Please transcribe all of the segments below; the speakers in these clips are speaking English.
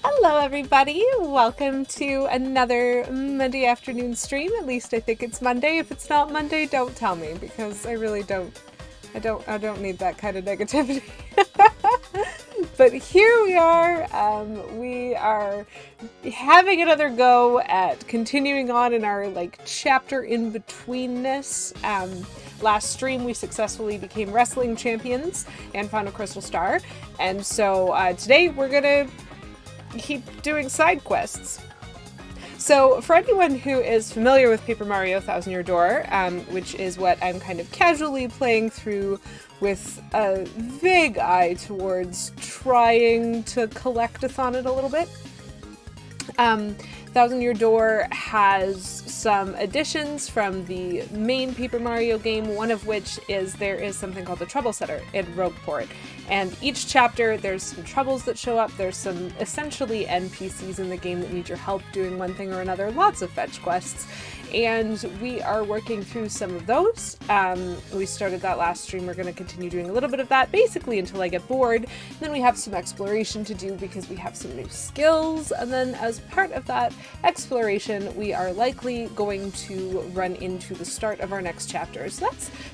Hello everybody, welcome to another Monday afternoon stream. At least I think it's Monday. If it's not Monday, don't tell me because I really don't need that kind of negativity. But here we are. We are having another go at continuing on in our chapter in betweenness. Last stream we successfully became wrestling champions and found a crystal star, and so today we're gonna keep doing side quests. So for anyone who is familiar with Paper Mario Thousand Year Door, which is what I'm kind of casually playing through with a vague eye towards trying to collect-a-thon it a little bit, Thousand Year Door has some additions from the main Paper Mario game, one of which is there is something called the Trouble Setter in Rogueport. And each chapter, there's some troubles that show up, there's some essentially NPCs in the game that need your help doing one thing or another, lots of fetch quests. And we are working through some of those. We started that last stream. We're going to continue doing a little bit of that, basically until I get bored. And then we have some exploration to do because we have some new skills. And then as part of that exploration, we are likely going to run into the start of our next chapter. So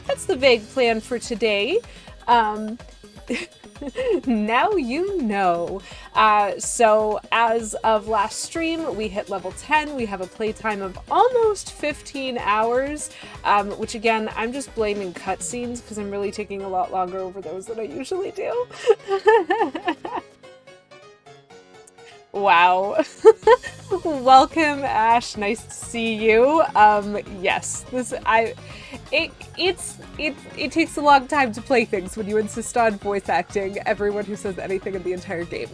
that's the vague plan for today. Now you know. So as of last stream, we hit level 10. We have a playtime of almost 15 hours, which again, I'm just blaming cutscenes because I'm really taking a lot longer over those than I usually do. Wow. Welcome, Ash. Nice to see you. Yes, it takes a long time to play things when you insist on voice acting everyone who says anything in the entire game.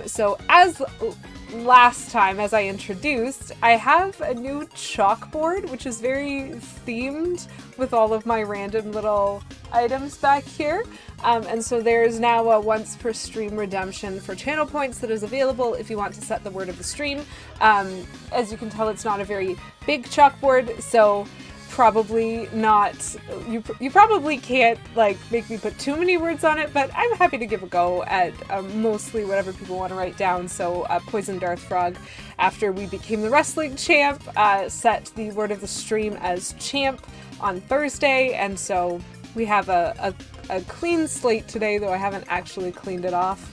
So as last time, as I introduced, I have a new chalkboard, which is very themed with all of my random little items back here. And so there is now a once per stream redemption for channel points that is available if you want to set the word of the stream. As you can tell, it's not a very big chalkboard, so probably not, you probably can't make me put too many words on it, but I'm happy to give a go at mostly whatever people want to write down. So Poison Darth Frog, after we became the wrestling champ, set the word of the stream as champ on Thursday, and so we have a clean slate today, though I haven't actually cleaned it off.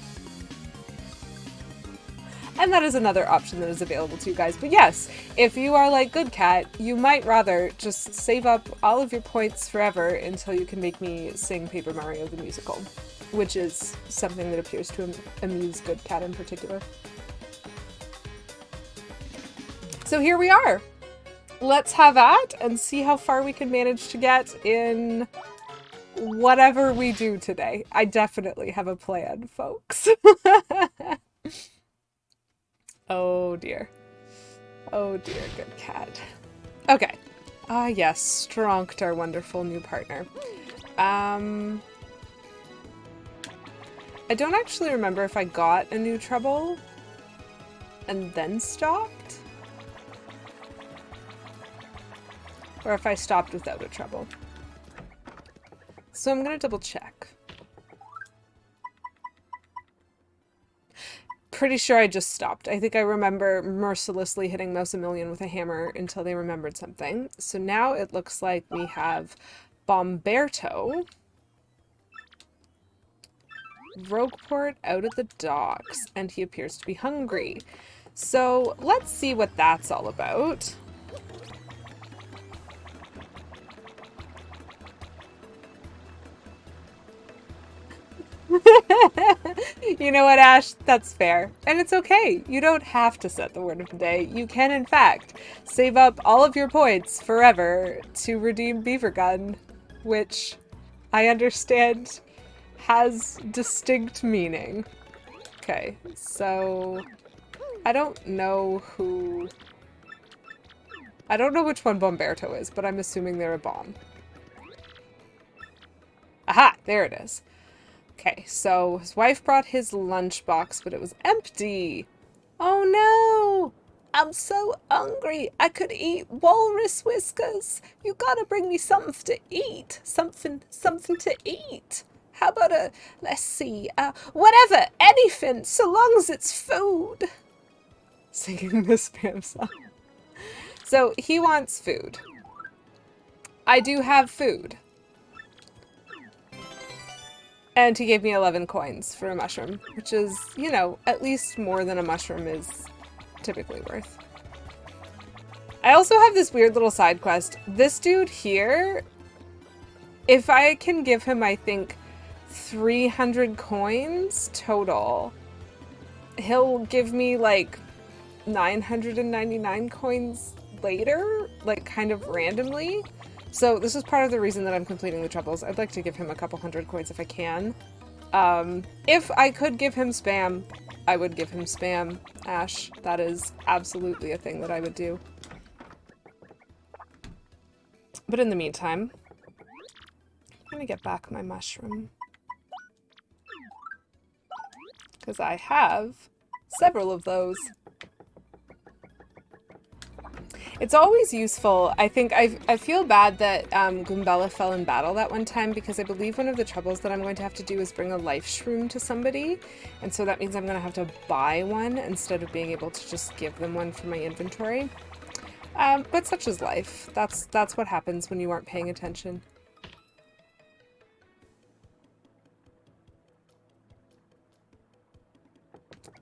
And that is another option that is available to you guys. But yes, if you are like Good Cat, you might rather just save up all of your points forever until you can make me sing Paper Mario the Musical, which is something that appears to amuse Good Cat in particular. So here we are. Let's have at and see how far we can manage to get in whatever we do today. I definitely have a plan, folks. Oh dear. Oh dear, Good Cat. Okay. Ah yes, Stronkt, our wonderful new partner. I don't actually remember if I got a new trouble and then stopped, or if I stopped without a trouble. So I'm gonna double check. Pretty sure I just stopped. I think I remember mercilessly hitting Mouse a Million with a hammer until they remembered something. So now it looks like we have Bomberto, Rogueport out at the docks, and he appears to be hungry. So let's see what that's all about. You know what, Ash? That's fair. And it's okay. You don't have to set the word of the day. You can, in fact, save up all of your points forever to redeem Beaver Gun, which I understand has distinct meaning. Okay, so I don't know which one Bomberto is, but I'm assuming they're a bomb. Aha! There it is. Okay, so his wife brought his lunchbox, but it was empty. Oh no! I'm so hungry. I could eat walrus whiskers. You gotta bring me something to eat. Something to eat. How about let's see, whatever, anything, so long as it's food. Singing the spam song. So he wants food. I do have food. And he gave me 11 coins for a mushroom, which is, you know, at least more than a mushroom is typically worth. I also have this weird little side quest. This dude here, if I can give him, I think, 300 coins total, he'll give me like 999 coins later, like kind of randomly. So this is part of the reason that I'm completing the troubles. I'd like to give him a couple hundred coins if I can. If I could give him spam, I would give him spam, Ash. That is absolutely a thing that I would do. But in the meantime, I'm gonna get back my mushroom. Because I have several of those. It's always useful. I think I feel bad that Goombella fell in battle that one time because I believe one of the troubles that I'm going to have to do is bring a life shroom to somebody. And so that means I'm going to have to buy one instead of being able to just give them one from my inventory. But such is life. That's what happens when you aren't paying attention.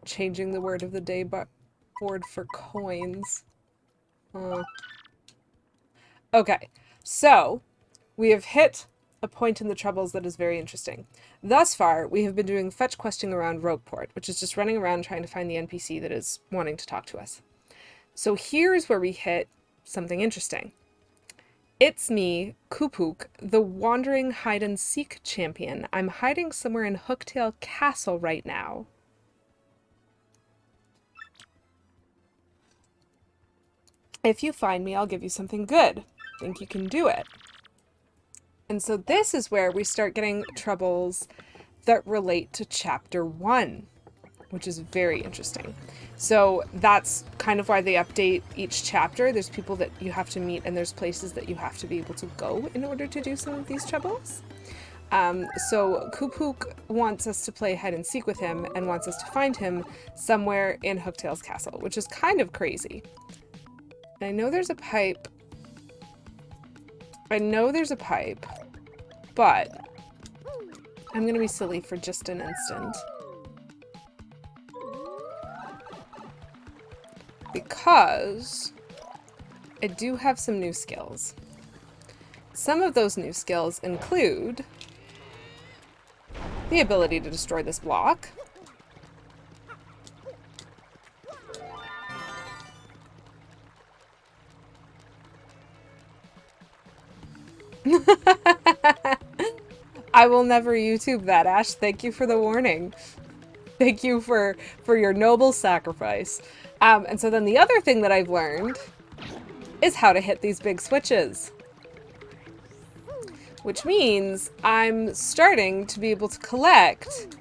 Changing the word of the day board for coins. Okay, so we have hit a point in the troubles that is very interesting. Thus far, we have been doing fetch questing around Rogueport, which is just running around trying to find the NPC that is wanting to talk to us. So here's where we hit something interesting. It's me, Kupuk, the wandering hide-and-seek champion. I'm hiding somewhere in Hooktail Castle right now. If you find me, I'll give you something good. Think you can do it. And so this is where we start getting troubles that relate to Chapter 1, which is very interesting. So that's kind of why they update each chapter. There's people that you have to meet and there's places that you have to be able to go in order to do some of these troubles. So Kupuk wants us to play hide and seek with him and wants us to find him somewhere in Hooktail's castle, which is kind of crazy. I know there's a pipe. I know there's a pipe, but I'm going to be silly for just an instant. Because I do have some new skills. Some of those new skills include the ability to destroy this block. I will never YouTube that, Ash. Thank you for the warning. Thank you for your noble sacrifice. And so then the other thing that I've learned is how to hit these big switches. Which means I'm starting to be able to collect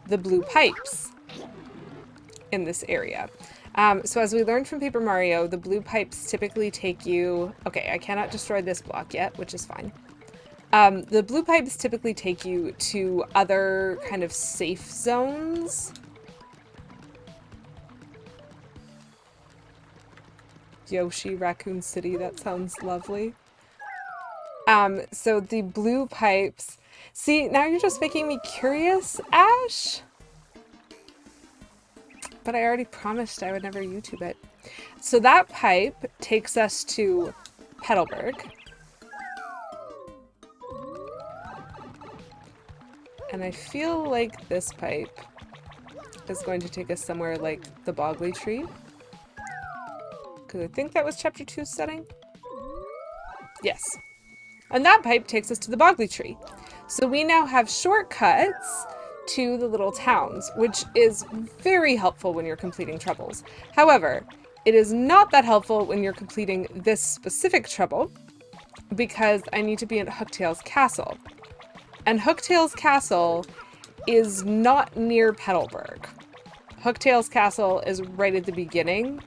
the blue pipes in this area. So as we learned from Paper Mario, the blue pipes typically take you... Okay, I cannot destroy this block yet, which is fine. The blue pipes typically take you to other kind of safe zones. Yoshi, Raccoon City, that sounds lovely. So the blue pipes... See, now you're just making me curious, Ash? But I already promised I would never YouTube it. So that pipe takes us to Petalburg. And I feel like this pipe is going to take us somewhere like the Boggly Tree. Because I think that was Chapter 2's setting. Yes. And that pipe takes us to the Boggly Tree. So we now have shortcuts to the little towns, which is very helpful when you're completing troubles. However, it is not that helpful when you're completing this specific trouble because I need to be at Hooktail's castle. And Hooktail's castle is not near Petalburg. Hooktail's castle is right at the beginning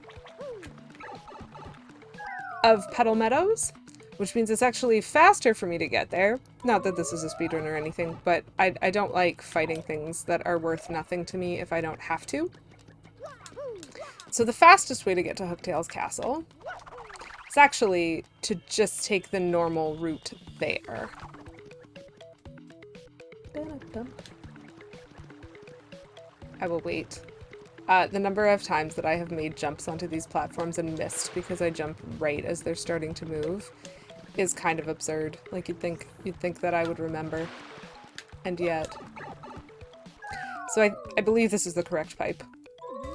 of Petal Meadows, which means it's actually faster for me to get there. Not that this is a speedrun or anything, but I don't like fighting things that are worth nothing to me if I don't have to. So the fastest way to get to Hooktail's castle is actually to just take the normal route there. I will wait. The number of times that I have made jumps onto these platforms and missed because I jump right as they're starting to move is kind of absurd. Like you'd think that I would remember. And yet. So I believe this is the correct pipe.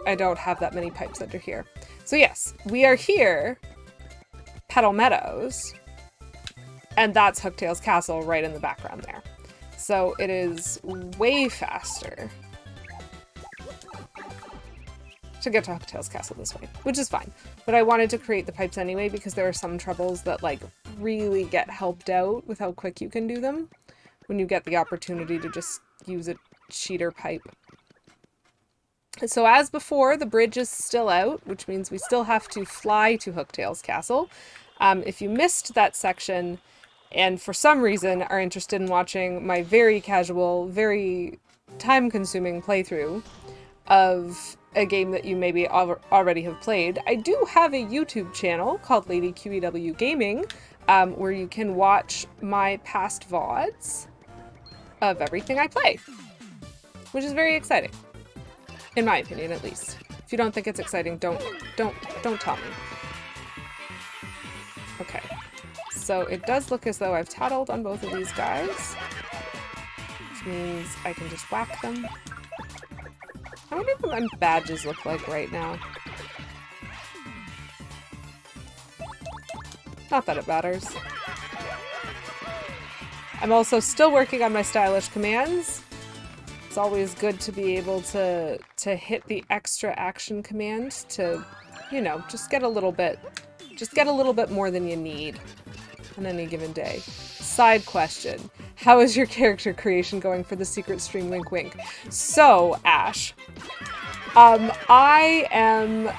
I don't have that many pipes under here. So yes, we are here, Petal Meadows, and that's Hooktail's castle right in the background there. So it is way faster to get to Hooktail's castle this way, which is fine. But I wanted to create the pipes anyway because there are some troubles that like really get helped out with how quick you can do them when you get the opportunity to just use a cheater pipe. So as before, the bridge is still out, which means we still have to fly to Hooktail's castle. If you missed that section and for some reason are interested in watching my very casual, very time-consuming playthrough of a game that you maybe already have played, I do have a YouTube channel called Lady QEW Gaming, where you can watch my past VODs of everything I play, which is very exciting. In my opinion, at least. If you don't think it's exciting, don't tell me. Okay. So it does look as though I've tattled on both of these guys, which means I can just whack them. I wonder what my badges look like right now. Not that it matters. I'm also still working on my stylish commands. It's always good to be able to hit the extra action command to, you know, just get a little bit more than you need on any given day. Side question. How is your character creation going for the secret stream? Wink wink. So, Ash, I am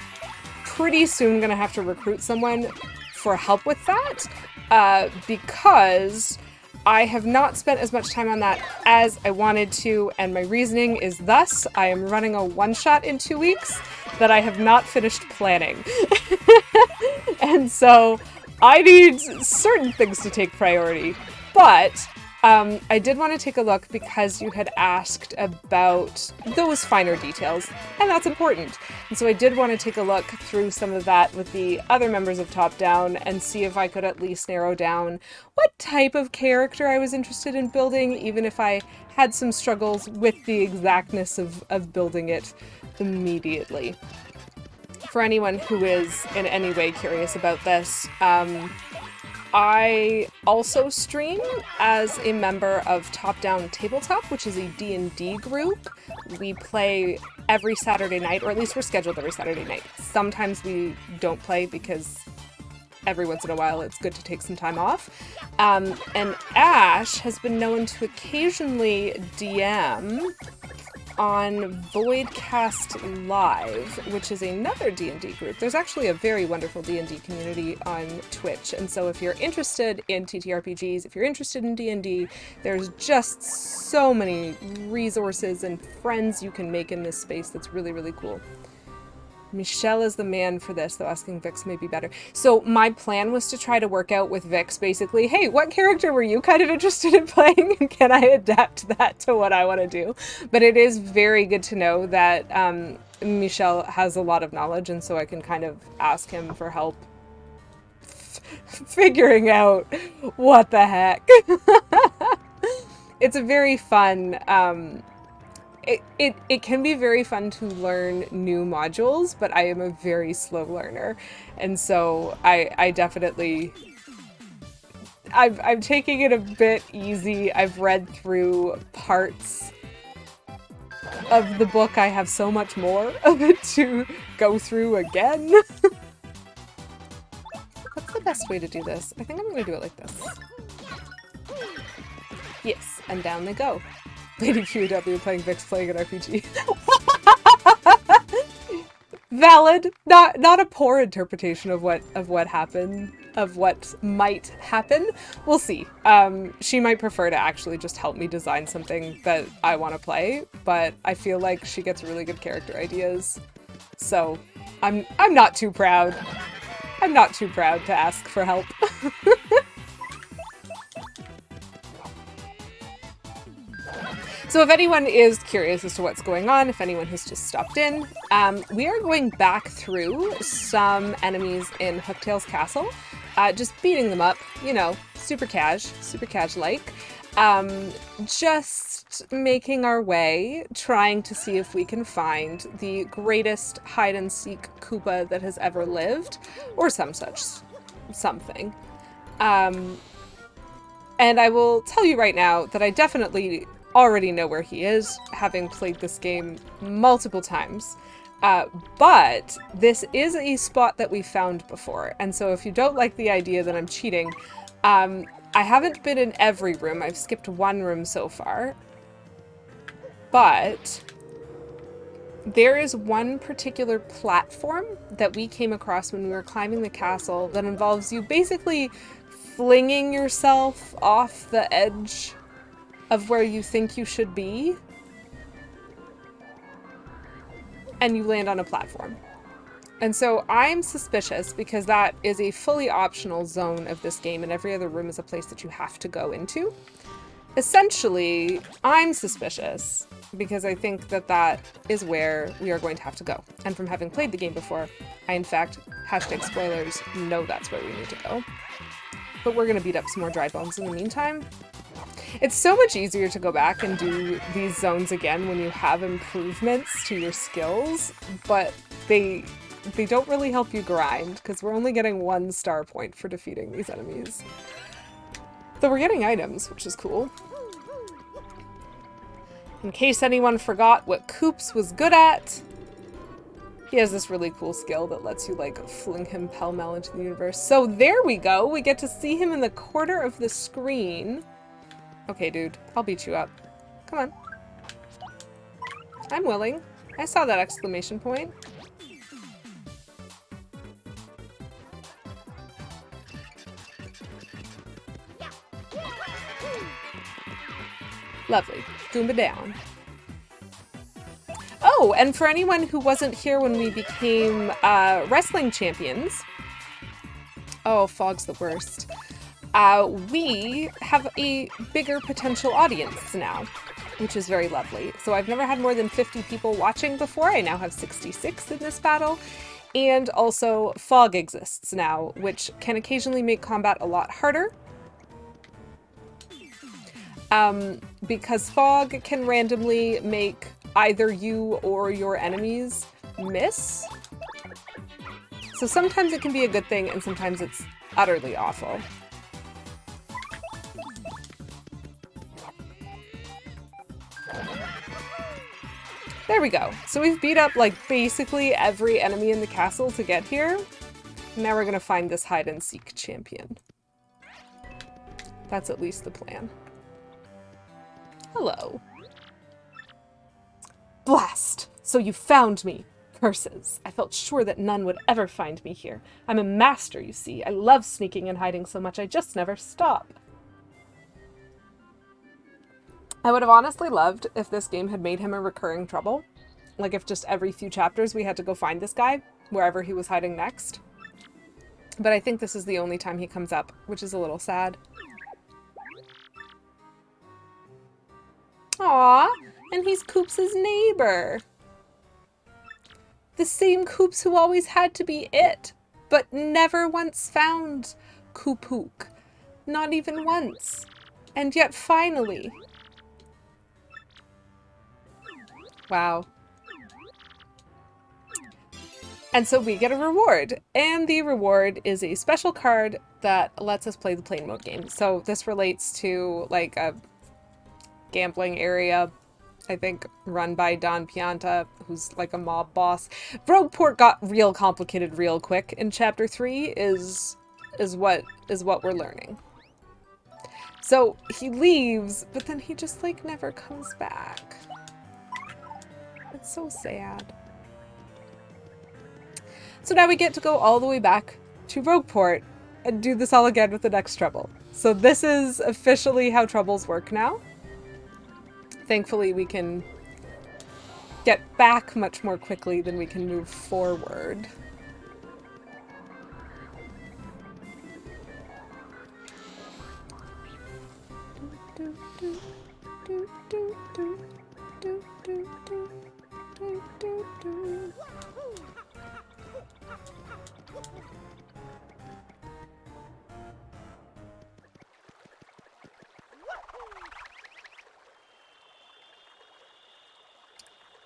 pretty soon gonna have to recruit someone for help with that, because I have not spent as much time on that as I wanted to, and my reasoning is thus: I am running a one-shot in 2 weeks that I have not finished planning. And so I need certain things to take priority. But I did want to take a look because you had asked about those finer details, and that's important. And so I did want to take a look through some of that with the other members of Top Down and see if I could at least narrow down what type of character I was interested in building, even if I had some struggles with the exactness of building it immediately. For anyone who is in any way curious about this, I also stream as a member of Top Down Tabletop, which is a D&D group. We play every Saturday night, or at least we're scheduled every Saturday night. Sometimes we don't play because every once in a while it's good to take some time off. And Ash has been known to occasionally DM on Voidcast Live, which is another D&D group. There's actually a very wonderful D&D community on Twitch, and so if you're interested in TTRPGs, if you're interested in D&D, there's just so many resources and friends you can make in this space that's really, really cool. Michelle is the man for this, though asking Vix may be better. So my plan was to try to work out with Vix, basically, hey, what character were you kind of interested in playing? And can I adapt that to what I want to do? But it is very good to know that Michelle has a lot of knowledge, and so I can kind of ask him for help figuring out what the heck. It's a very fun... It can be very fun to learn new modules, but I am a very slow learner, and so I definitely... I'm taking it a bit easy. I've read through parts of the book. I have so much more of it to go through again. What's the best way to do this? I think I'm going to do it like this. Yes, and down they go. Lady QW playing Vix playing an RPG. Valid. Not a poor interpretation of what happened. of what might happen. We'll see. She might prefer to actually just help me design something that I want to play, but I feel like she gets really good character ideas. So I'm not too proud. I'm not too proud to ask for help. So if anyone is curious as to what's going on, if anyone has just stopped in, we are going back through some enemies in Hooktail's castle, just beating them up, you know, super cash-like. Just making our way, trying to see if we can find the greatest hide-and-seek Koopa that has ever lived, or some such something. And I will tell you right now that I definitely already know where he is, having played this game multiple times. But this is a spot that we found before, and so if you don't like the idea that I'm cheating, I haven't been in every room. I've skipped one room so far. But there is one particular platform that we came across when we were climbing the castle that involves you basically flinging yourself off the edge of where you think you should be, and you land on a platform. And so I'm suspicious because that is a fully optional zone of this game, and every other room is a place that you have to go into. Essentially, I'm suspicious because I think that that is where we are going to have to go. And from having played the game before, I in fact, hashtag spoilers, know that's where we need to go. But we're gonna beat up some more dry bones in the meantime. It's so much easier to go back and do these zones again when you have improvements to your skills, but they don't really help you grind, because we're only getting 1 star point for defeating these enemies. Though we're getting items, which is cool. In case anyone forgot what Koops was good at, he has this really cool skill that lets you, like, fling him pell-mell into the universe. So there we go! We get to see him in the corner of the screen. Okay, dude, I'll beat you up. Come on. I'm willing. I saw that exclamation point. Lovely. Goomba down. Oh, and for anyone who wasn't here when we became wrestling champions... Oh, Fog's the worst. We have a bigger potential audience now, which is very lovely. So I've never had more than 50 people watching before. I now have 66 in this battle. And also Fog exists now, which can occasionally make combat a lot harder. Because Fog can randomly make either you or your enemies miss. So sometimes it can be a good thing, and sometimes it's utterly awful. There we go. So we've beat up, like, basically every enemy in the castle to get here. Now we're gonna find this hide-and-seek champion. That's at least the plan. Hello. Blast! So you found me. Curses. I felt sure that none would ever find me here. I'm a master, you see. I love sneaking and hiding so much I just never stop. I would have honestly loved if this game had made him a recurring trouble. Like if just every few chapters we had to go find this guy, wherever he was hiding next. But I think this is the only time he comes up, which is a little sad. Aww, and he's Koops' neighbor. The same Koops who always had to be it, but never once found Koopook. Not even once. And yet finally... Wow. And so we get a reward, and the reward is a special card that lets us play the plane mode game. So this relates to like a gambling area, I think, run by Don Pianta, who's like a mob boss. Rogueport got real complicated real quick in chapter 3 is what we're learning. So he leaves, but then he just like never comes back. It's so sad. So now we get to go all the way back to Rogueport and do this all again with the next trouble. So this is officially how troubles work now. Thankfully, we can get back much more quickly than we can move forward.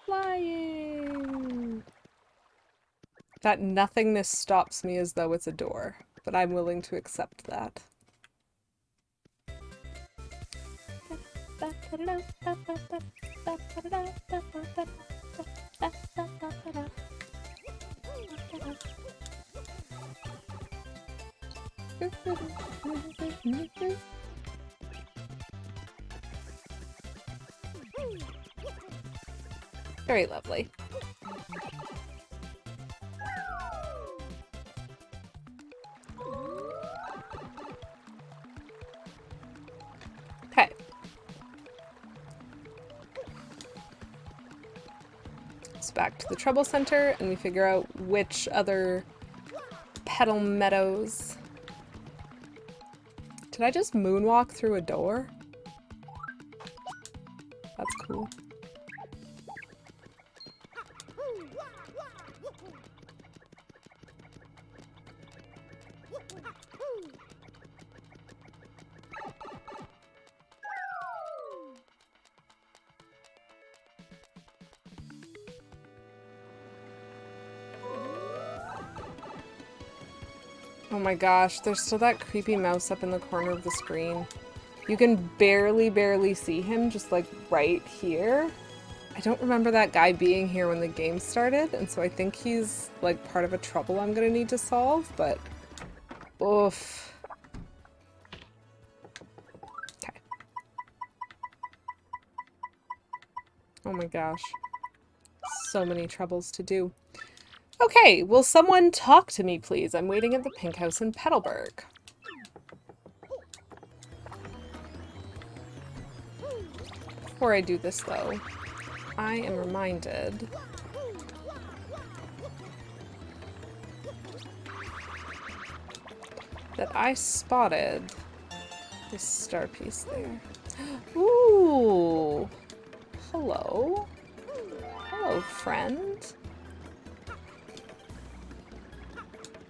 Flying! That nothingness stops me as though it's a door, but I'm willing to accept that. Very lovely. Okay. So back to the Trouble Center, and we figure out which other Petal Meadows. Did I just moonwalk through a door? That's cool. Oh my gosh, there's still that creepy mouse up in the corner of the screen. You can barely see him, just like right here. I don't remember that guy being here when the game started, and so I think he's like part of a trouble I'm gonna need to solve, but oof. Okay. Oh my gosh. So many troubles to do. Okay, will someone talk to me, please? I'm waiting at the Pink House in Petalburg. Before I do this, though, I am reminded that I spotted this star piece there. Ooh! Hello? Hello, friend.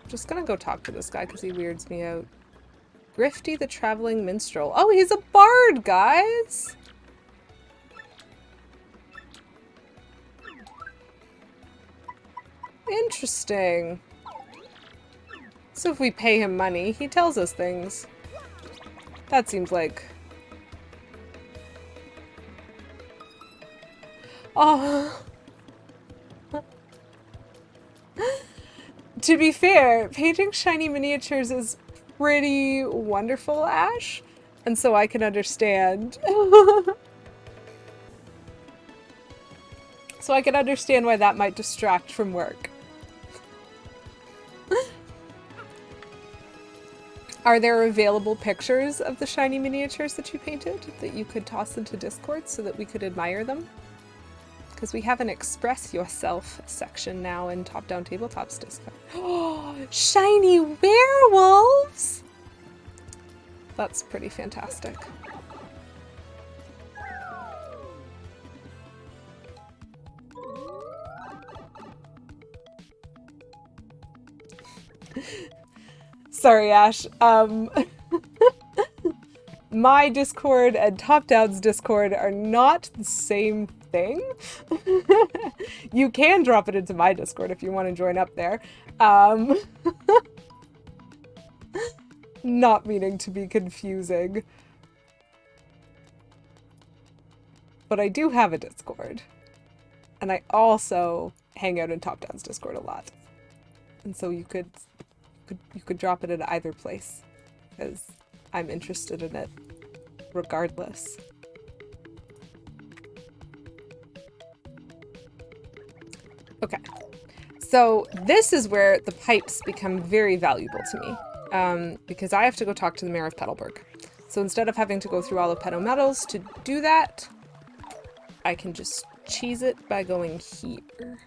Just gonna go talk to this guy because he weirds me out. Grifty the Traveling Minstrel. Oh, he's a bard, guys! Interesting. So if we pay him money, he tells us things. That seems like... Oh... To be fair, painting shiny miniatures is pretty wonderful, Ash, and so I can understand. So I can understand why that might distract from work. Are there available pictures of the shiny miniatures that you painted that you could toss into Discord so that we could admire them? Because we have an Express Yourself section now in Top Down Tabletop's Discord. Oh, shiny werewolves! That's pretty fantastic. Sorry, Ash. My Discord and Top Down's Discord are not the same thing. You can drop it into my Discord if you want to join up there. Not meaning to be confusing. But I do have a Discord. And I also hang out in Top Down's Discord a lot. And so you could drop it in either place, because I'm interested in it regardless. Okay, so this is where the pipes become very valuable to me. because I have to go talk to the mayor of Petalburg. So instead of having to go through all of Petal Meadows to do that, I can just cheese it by going here.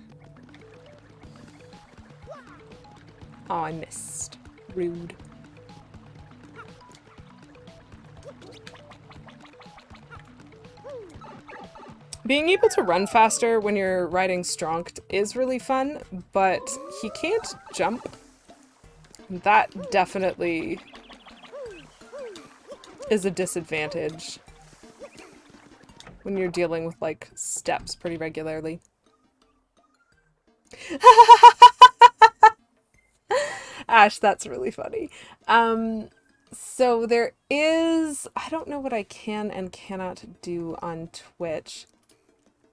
Oh, I missed. Rude. Being able to run faster when you're riding Strongt is really fun, but he can't jump. That definitely is a disadvantage when you're dealing with, like, steps pretty regularly. Ash, that's really funny. So there is, I don't know what I can and cannot do on Twitch.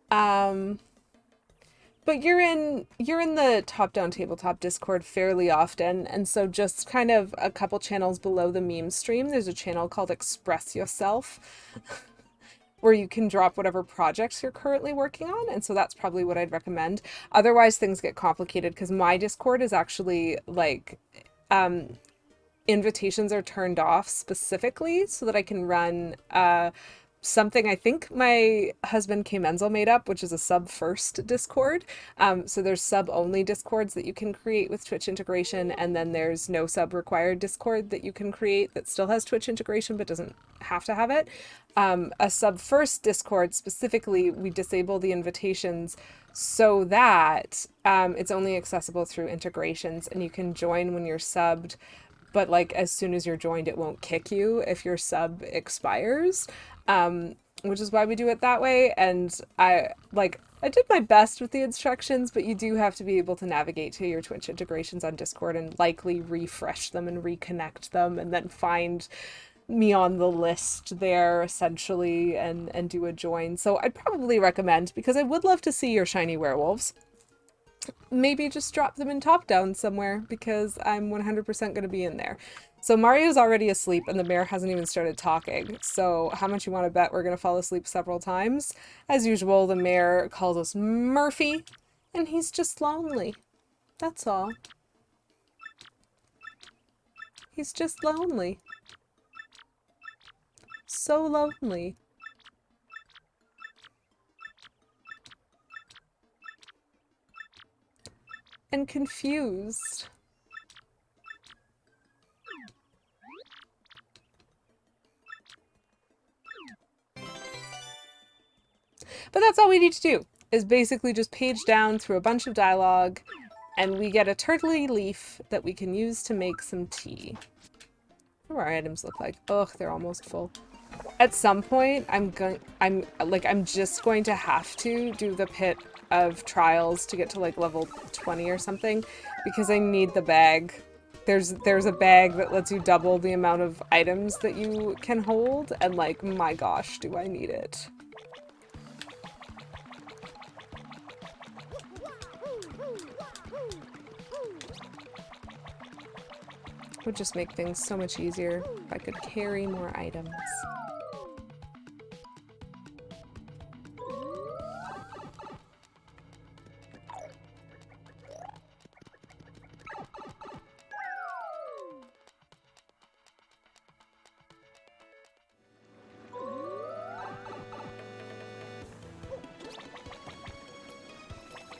But you're in the top-down tabletop Discord fairly often, and so just kind of a couple channels below the meme stream, there's a channel called Express Yourself, where you can drop whatever projects you're currently working on, and so that's probably what I'd recommend. Otherwise, things get complicated, because my Discord is actually, like, invitations are turned off specifically so that I can run, something I think my husband K. Menzel made up, which is a sub-first Discord. So there's sub-only Discords that you can create with Twitch integration, and then there's no sub-required Discord that you can create that still has Twitch integration but doesn't have to have it. A sub-first Discord, specifically, we disable the invitations so that it's only accessible through integrations, and you can join when you're subbed, but like as soon as you're joined, it won't kick you if your sub expires. Which is why we do it that way. And I did my best with the instructions, but you do have to be able to navigate to your Twitch integrations on Discord and likely refresh them and reconnect them and then find me on the list there essentially and do a join. So I'd probably recommend, because I would love to see your shiny werewolves, maybe just drop them in top down somewhere, because I'm 100% going to be in there. So Mario's already asleep and the mayor hasn't even started talking. So how much you want to bet we're going to fall asleep several times? As usual, the mayor calls us Murphy, and he's just lonely. That's all. He's just lonely. So lonely. And confused. But that's all we need to do, is basically just page down through a bunch of dialogue, and we get a turtley leaf that we can use to make some tea. What do our items look like? Ugh, they're almost full. At some point, I'm just going to have to do the pit of trials to get to like level 20 or something, because I need the bag. There's a bag that lets you double the amount of items that you can hold, and like, my gosh, do I need it. Would just make things so much easier if I could carry more items.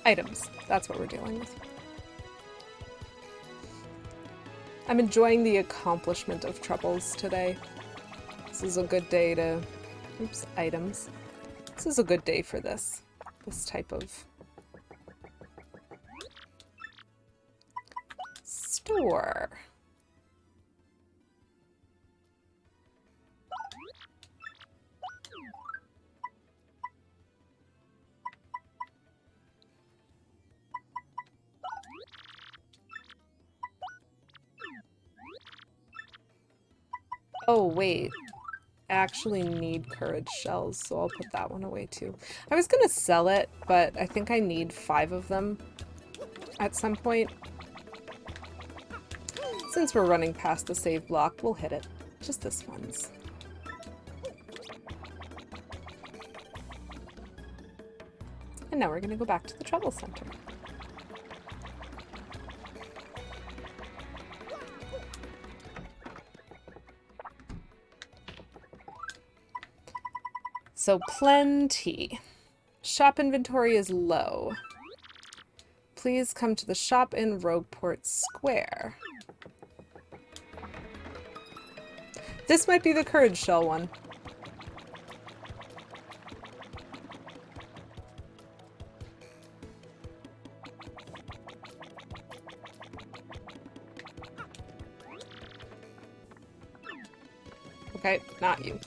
Items. That's what we're dealing with. I'm enjoying the accomplishment of troubles today. This is a good day to... Oops, items. This is a good day for this. This type of... store. Oh, wait. I actually need courage shells, so I'll put that one away too. I was gonna sell it, but I think I need 5 of them at some point. Since we're running past the save block, we'll hit it. Just this once. And now we're gonna go back to the trouble center. So plenty. Shop inventory is low. Please come to the shop in Rogueport Square. This might be the Courage Shell one. Okay, not you.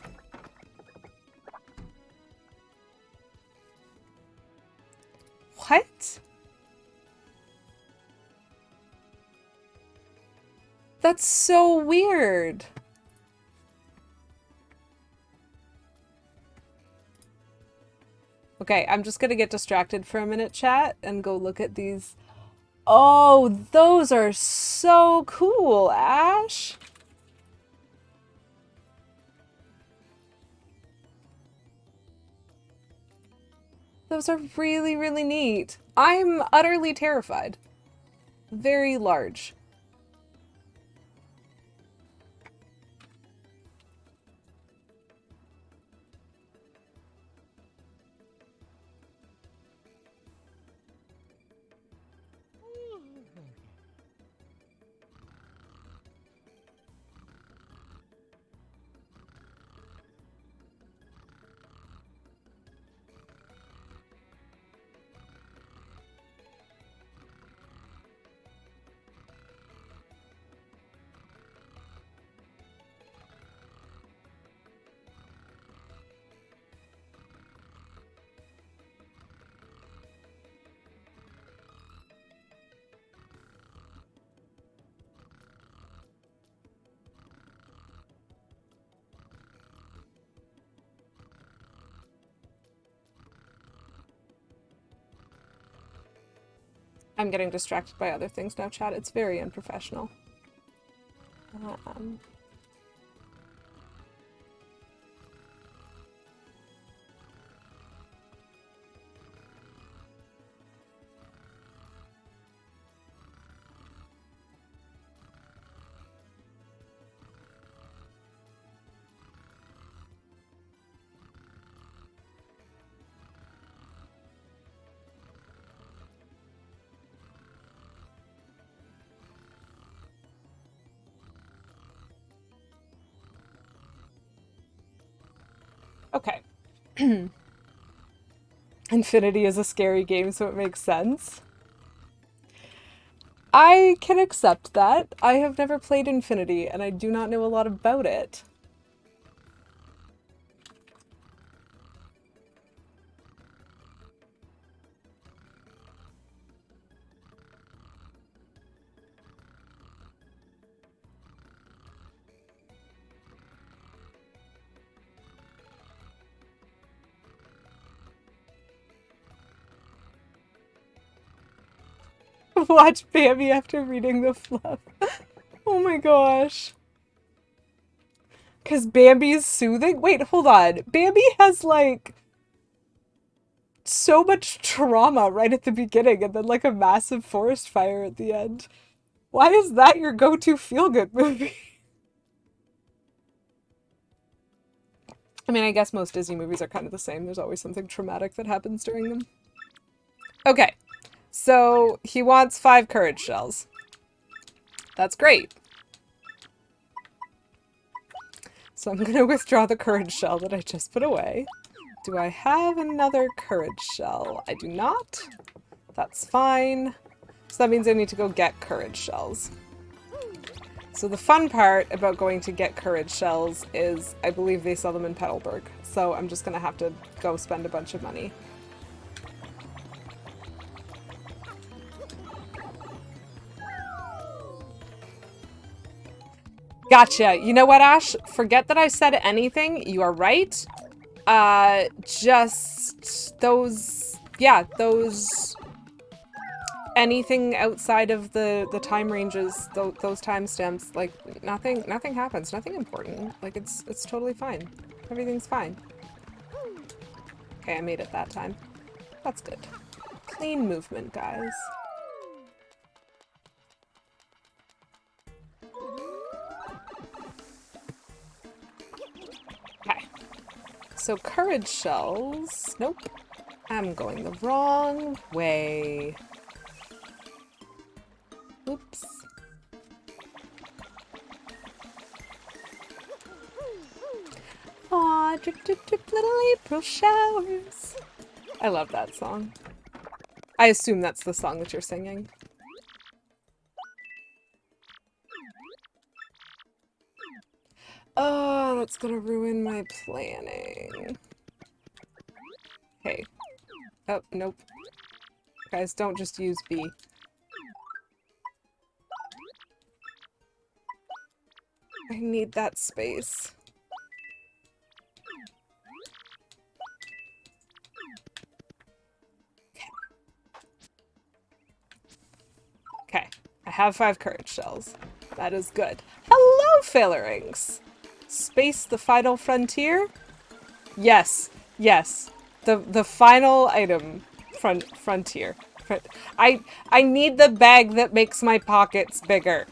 What? That's so weird. Okay, I'm just gonna get distracted for a minute, chat, and go look at these. Oh, those are so cool, Ash. Those are really, really neat. I'm utterly terrified. Very large. I'm getting distracted by other things now, chat. It's very unprofessional. Okay. Infinity is a scary game, so it makes sense. I can accept that. I have never played Infinity, and I do not know a lot about it. Watch Bambi after reading the fluff. Oh my gosh. Because Bambi's soothing? Wait, hold on. Bambi has, like, so much trauma right at the beginning and then, like, a massive forest fire at the end. Why is that your go-to feel-good movie? I mean, I guess most Disney movies are kind of the same. There's always something traumatic that happens during them. Okay. So, he wants 5 courage shells. That's great. So I'm going to withdraw the courage shell that I just put away. Do I have another courage shell? I do not. That's fine. So that means I need to go get courage shells. So the fun part about going to get courage shells is I believe they sell them in Petalburg. So I'm just going to have to go spend a bunch of money. Gotcha. You know what, Ash? Forget that I said anything. You are right. Just those, yeah, those, anything outside of the time ranges, those timestamps, like, nothing happens. Nothing important. Like, it's totally fine. Everything's fine. Okay, I made it that time. That's good. Clean movement, guys. So courage shells. Nope. I'm going the wrong way. Oops. Aw, drip, drip, drip, little April showers. I love that song. I assume that's the song that you're singing. Oh, that's gonna ruin my planning. Hey. Oh, nope. Guys, don't just use B. I need that space. Okay, I have 5 courage shells. That is good. Hello, Failorings! Space the final frontier? Yes, yes. The final item frontier. I need the bag that makes my pockets bigger.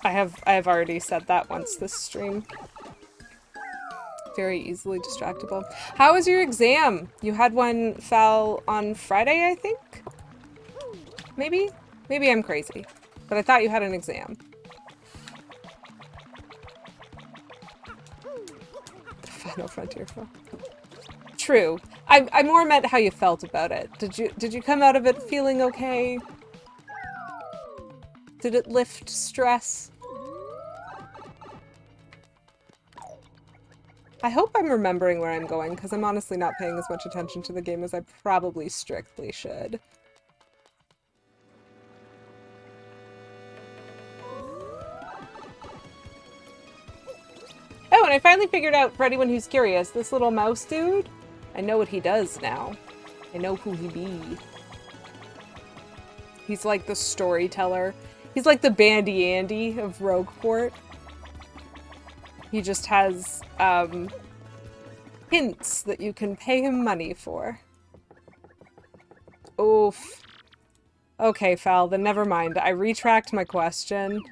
I have already said that once this stream. Very easily distractible. How was your exam? You had one fell on Friday, I think? Maybe? Maybe I'm crazy. But I thought you had an exam. The final frontier fell. True. I more meant how you felt about it. Did you come out of it feeling okay? Did it lift stress? I hope I'm remembering where I'm going, because I'm honestly not paying as much attention to the game as I probably strictly should. Oh, and I finally figured out, for anyone who's curious, this little mouse dude, I know what he does now. I know who he be. He's like the storyteller. He's like the Bandy Andy of Rogueport. He just has, hints that you can pay him money for. Oof. Okay, Fal, then never mind. I retract my question.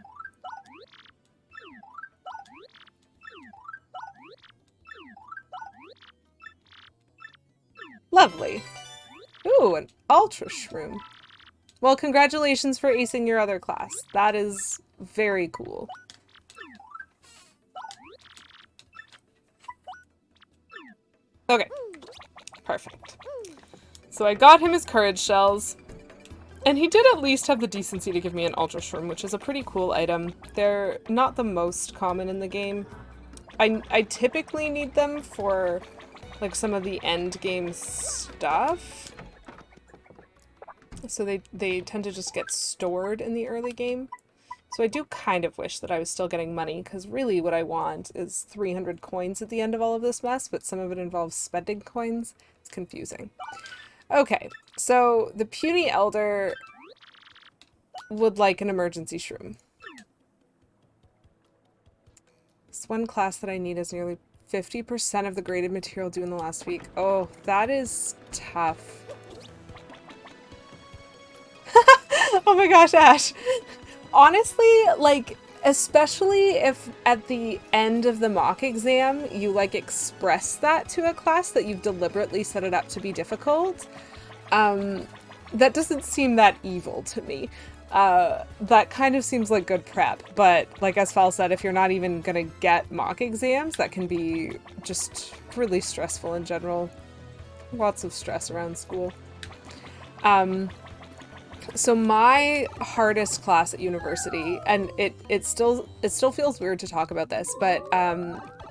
Lovely. Ooh, an ultra shroom. Well, congratulations for acing your other class. That is very cool. Okay. Perfect. So I got him his courage shells. And he did at least have the decency to give me an ultra shroom, which is a pretty cool item. They're not the most common in the game. I typically need them for like some of the end game stuff. So they tend to just get stored in the early game. So I do kind of wish that I was still getting money, because really what I want is 300 coins at the end of all of this mess, but some of it involves spending coins. It's confusing. Okay, so the puny elder would like an emergency shroom. This one class that I need is nearly 50% of the graded material due in the last week. Oh, that is tough. Oh my gosh, Ash. Honestly, like, especially if at the end of the mock exam you like express that to a class that you've deliberately set it up to be difficult, that doesn't seem that evil to me. That kind of seems like good prep, but like as Fal said, if you're not even gonna get mock exams, that can be just really stressful in general. Lots of stress around school. So my hardest class at university, and it still feels weird to talk about this, but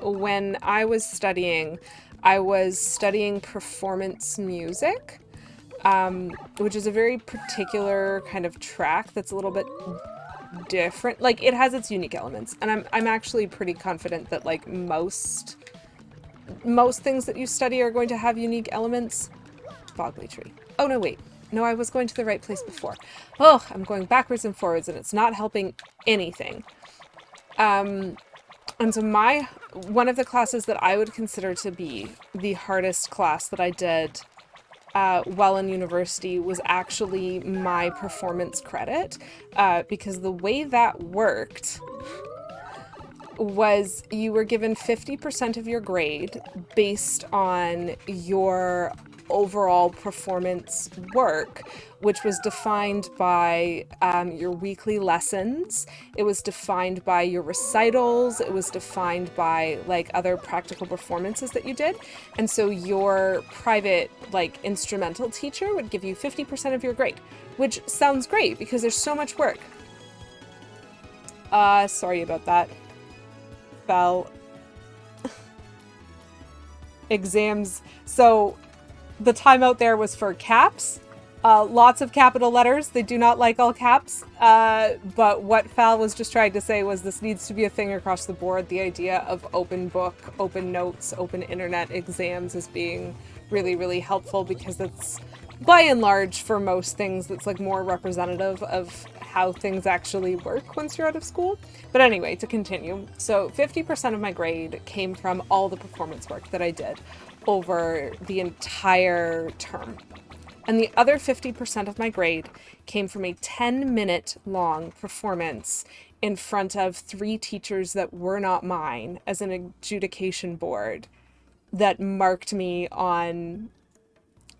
when I was studying performance music, which is a very particular kind of track that's a little bit different. Like, it has its unique elements, and I'm actually pretty confident that like most things that you study are going to have unique elements. Bogley tree. Oh no, wait. No, I was going to the right place before. Oh, I'm going backwards and forwards, and it's not helping anything. And so one of the classes that I would consider to be the hardest class that I did while in university was actually my performance credit, because the way that worked was you were given 50% of your grade based on your overall performance work, which was defined by your weekly lessons. It was defined by your recitals. It was defined by like other practical performances that you did. And so your private like instrumental teacher would give you 50% of your grade, which sounds great because there's so much work. Sorry about that. Fell. Exams. So the timeout there was for caps. Lots of capital letters. They do not like all caps. But what Fal was just trying to say was this needs to be a thing across the board. The idea of open book, open notes, open internet exams as being really, really helpful because it's, by and large, for most things, that's like more representative of how things actually work once you're out of school. But anyway, to continue. So 50% of my grade came from all the performance work that I did over the entire term. And the other 50% of my grade came from a 10-minute long performance in front of 3 teachers that were not mine as an adjudication board that marked me on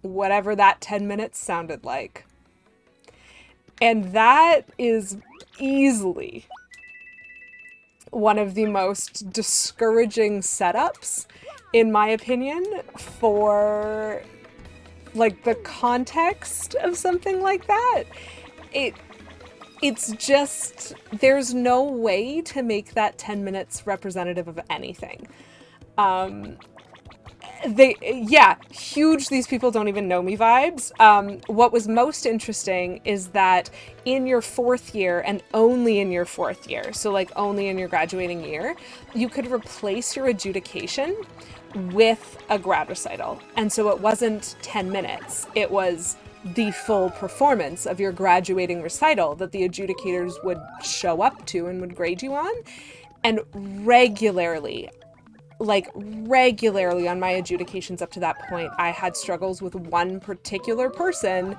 whatever that 10 minutes sounded like. And that is easily one of the most discouraging setups, in my opinion, for like the context of something like that. It's just, there's no way to make that 10 minutes representative of anything. Huge these people don't even know me vibes. What was most interesting is that in your 4th year, and only in your 4th year, so like only in your graduating year, you could replace your adjudication with a grad recital. And so it wasn't 10 minutes, it was the full performance of your graduating recital that the adjudicators would show up to and would grade you on. And regularly on my adjudications up to that point, I had struggles with one particular person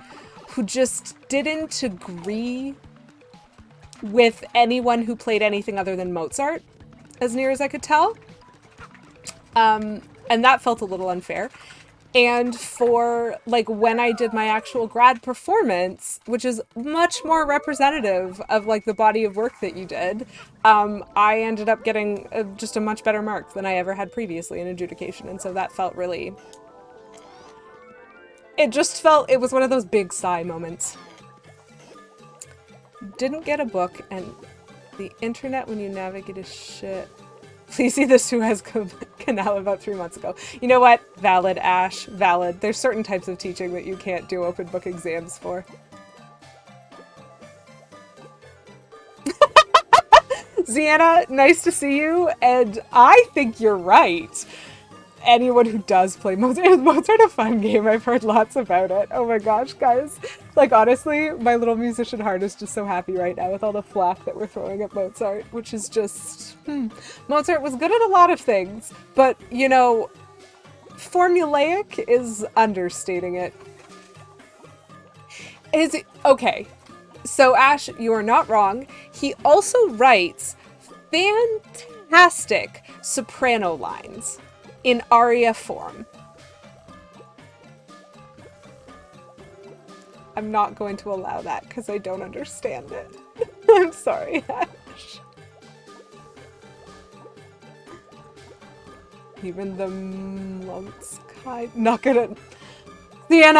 who just didn't agree with anyone who played anything other than Mozart, as near as I could tell. And that felt a little unfair. And for, like, when I did my actual grad performance, which is much more representative of, like, the body of work that you did, I ended up getting just a much better mark than I ever had previously in adjudication. And so that felt really... It was one of those big sigh moments. Didn't get a book, and the internet when you navigate is shit. Please see this Suez Canal about 3 months ago. You know what? Valid, Ash. Valid. There's certain types of teaching that you can't do open book exams for. Ziana, nice to see you, and I think you're right. Anyone who does play Mozart, is Mozart a fun game? I've heard lots about it. Oh my gosh, guys. Like, honestly, my little musician heart is just so happy right now with all the flack that we're throwing at Mozart, which is just... Mozart was good at a lot of things, but, you know, formulaic is understating it. Okay, so Ash, you are not wrong. He also writes fantastic soprano lines in aria form. I'm not going to allow that because I don't understand it. I'm sorry, Ash. Even the monks kind. Not gonna. Sienna!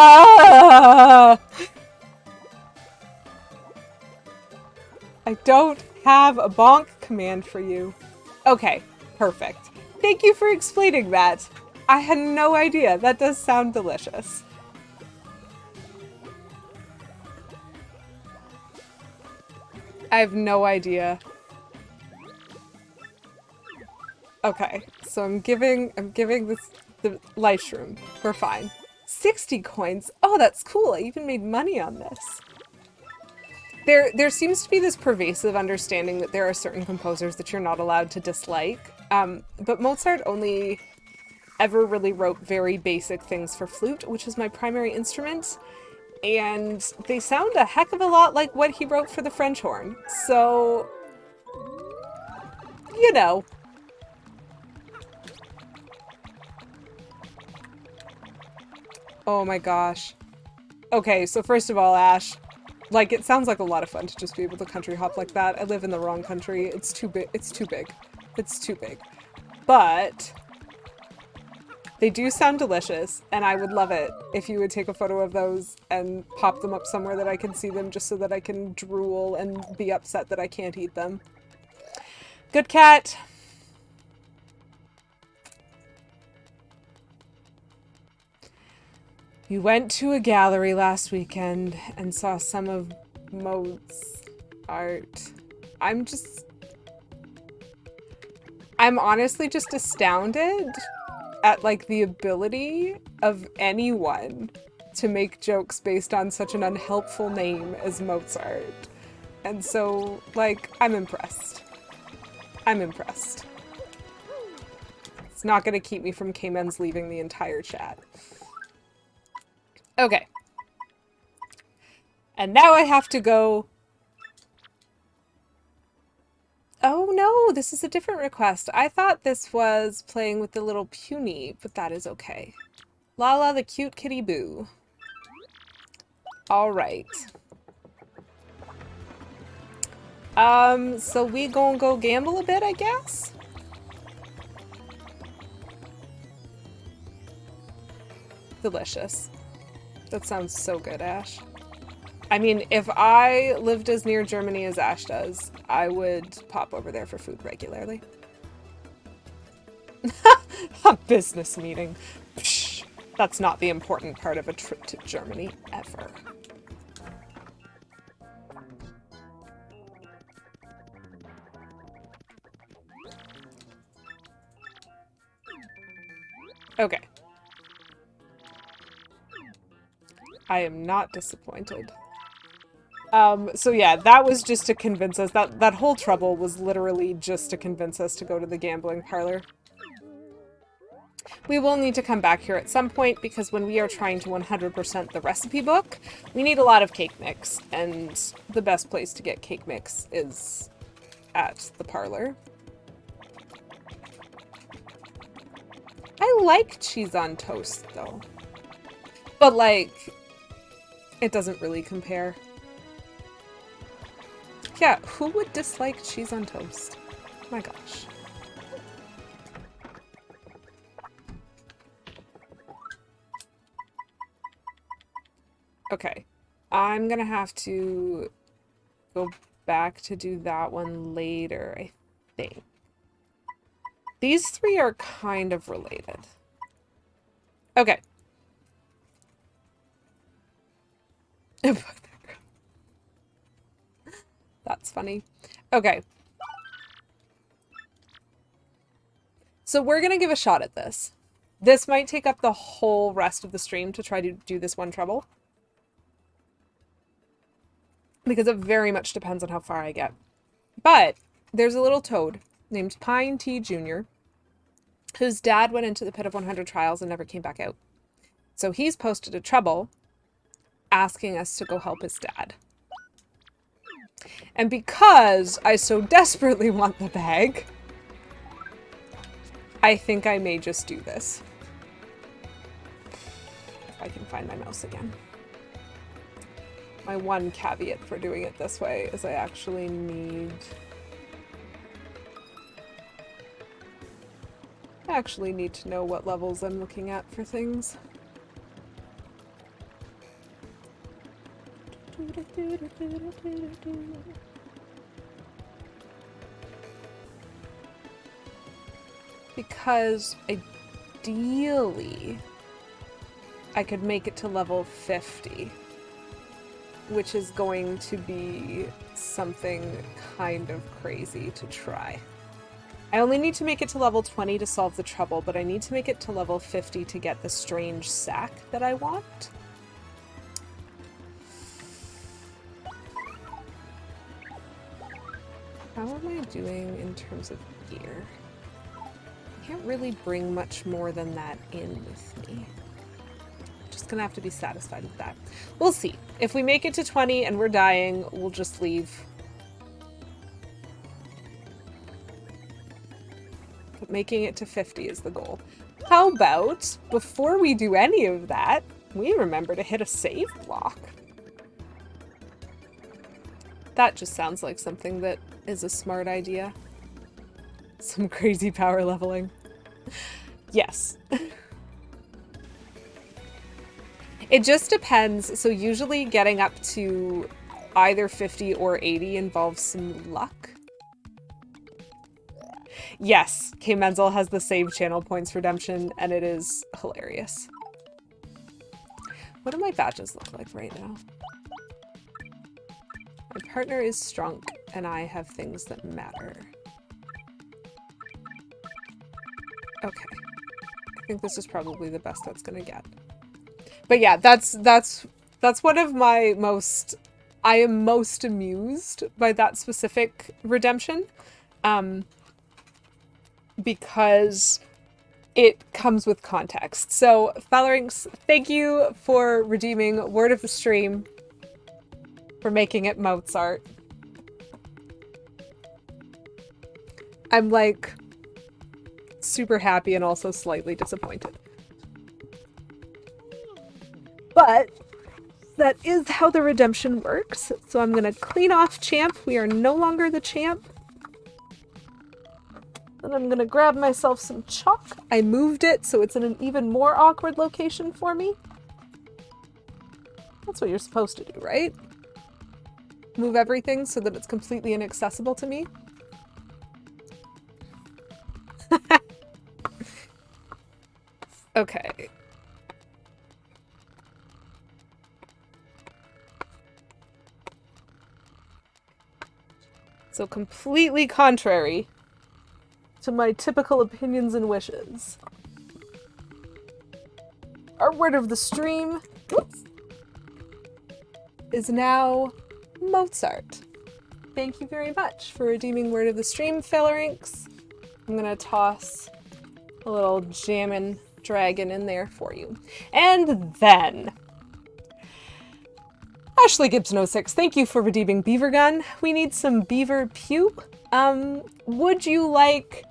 I don't have a bonk command for you. Okay, perfect. Thank you for explaining that. I had no idea. That does sound delicious. I have no idea. Okay, so I'm giving this the life shroom. We're fine. 60 coins. Oh, that's cool. I even made money on this. There seems to be this pervasive understanding that there are certain composers that you're not allowed to dislike. But Mozart only ever really wrote very basic things for flute, which is my primary instrument. And they sound a heck of a lot like what he wrote for the French horn. So, you know. Oh my gosh. Okay, so first of all, Ash, like, it sounds like a lot of fun to just be able to country hop like that. I live in the wrong country. It's too big. It's too big. It's too big. But they do sound delicious, and I would love it if you would take a photo of those and pop them up somewhere that I can see them, just so that I can drool and be upset that I can't eat them. Good cat. You went to a gallery last weekend and saw some of Mode's art. I'm honestly just astounded at, like, the ability of anyone to make jokes based on such an unhelpful name as Mozart. And so, like, I'm impressed. I'm impressed. It's not gonna keep me from K-Men's leaving the entire chat. Okay. And now I have to go... Oh no, this is a different request. I thought this was playing with the little puny, but that is okay. Lala the cute kitty boo. Alright. So we gonna go gamble a bit, I guess? Delicious. That sounds so good, Ash. I mean, if I lived as near Germany as Ash does, I would pop over there for food regularly. A business meeting. Psh, that's not the important part of a trip to Germany, ever. Okay. I am not disappointed. So yeah, that was just to convince us. That whole trouble was literally just to convince us to go to the gambling parlor. We will need to come back here at some point, because when we are trying to 100% the recipe book, we need a lot of cake mix, and the best place to get cake mix is at the parlor. I like cheese on toast, though. But, like, it doesn't really compare. Yeah, who would dislike cheese on toast? My gosh. Okay. I'm gonna have to go back to do that one later, I think. These three are kind of related. Okay. That's funny. Okay. So we're gonna give a shot at this. This might take up the whole rest of the stream to try to do this one trouble, because it very much depends on how far I get. But there's a little toad named Pine T. Jr., whose dad went into the Pit of 100 Trials and never came back out. So he's posted a trouble asking us to go help his dad. And because I so desperately want the bag, I think I may just do this. If I can find my mouse again. My one caveat for doing it this way is I actually need... to know what levels I'm looking at for things. Because ideally I could make it to level 50, which is going to be something kind of crazy to try. I only need to make it to level 20 to solve the trouble, but I need to make it to level 50 to get the strange sack that I want. How am I doing in terms of gear? I can't really bring much more than that in with me. Just gonna have to be satisfied with that. We'll see. If we make it to 20 and we're dying, we'll just leave. making it to 50 is the goal. How about, before we do any of that, we remember to hit a save block? That just sounds like something that is a smart idea. Some crazy power leveling. Yes. It just depends. So usually getting up to either 50 or 80 involves some luck. Yes, K. Menzel has the save channel points redemption, and it is hilarious. What do my badges look like right now? My partner is strong, and I have things that matter. Okay. I think this is probably the best that's gonna get. But yeah, that's one of my most... I am most amused by that specific redemption. Because it comes with context. So, Phalanx, thank you for redeeming Word of the Stream, for making it Mozart. I'm like super happy and also slightly disappointed. But that is how the redemption works. So I'm gonna clean off champ. We are no longer the champ. Then I'm gonna grab myself some chalk. I moved it so it's in an even more awkward location for me. That's what you're supposed to do, right? Move everything so that it's completely inaccessible to me. Okay. So completely contrary to my typical opinions and wishes. Our Word of the Stream is now Mozart. Thank you very much for redeeming Word of the Stream, Phalanx. I'm gonna toss a little jammin' dragon in there for you. And then... Ashley Gibson06, thank you for redeeming Beaver Gun. We need some beaver pew. Would you like...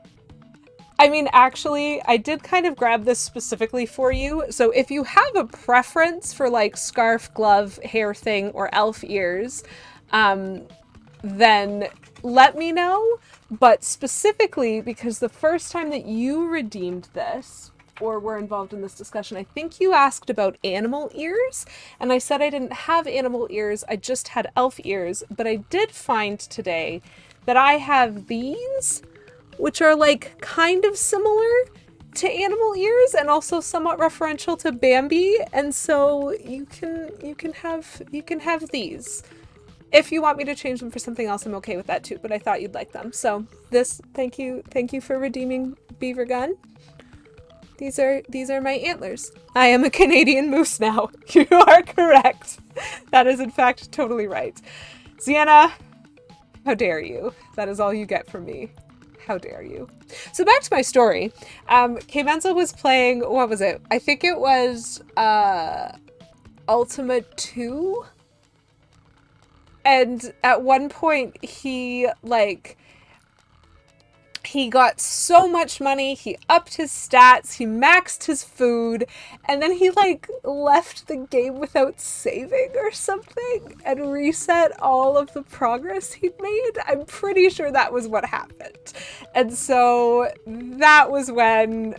I mean, actually, I did kind of grab this specifically for you. So if you have a preference for like scarf, glove, hair thing, or elf ears, then let me know. But specifically, because the first time that you redeemed this, or were involved in this discussion, I think you asked about animal ears, and I said I didn't have animal ears, I just had elf ears, but I did find today that I have these, which are like kind of similar to animal ears and also somewhat referential to Bambi, and so you can have these. If you want me to change them for something else, I'm okay with that too, but I thought you'd like them. So this, thank you for redeeming Beaver Gun. These are my antlers. I am a Canadian moose now. You are correct. That is in fact totally right. Sienna, how dare you? That is all you get from me. How dare you? So back to my story. K. Menzel was playing, what was it? I think it was Ultima 2. And at one point he got so much money, he upped his stats, he maxed his food, and then he left the game without saving or something and reset all of the progress he'd made. I'm pretty sure that was what happened. And so that was when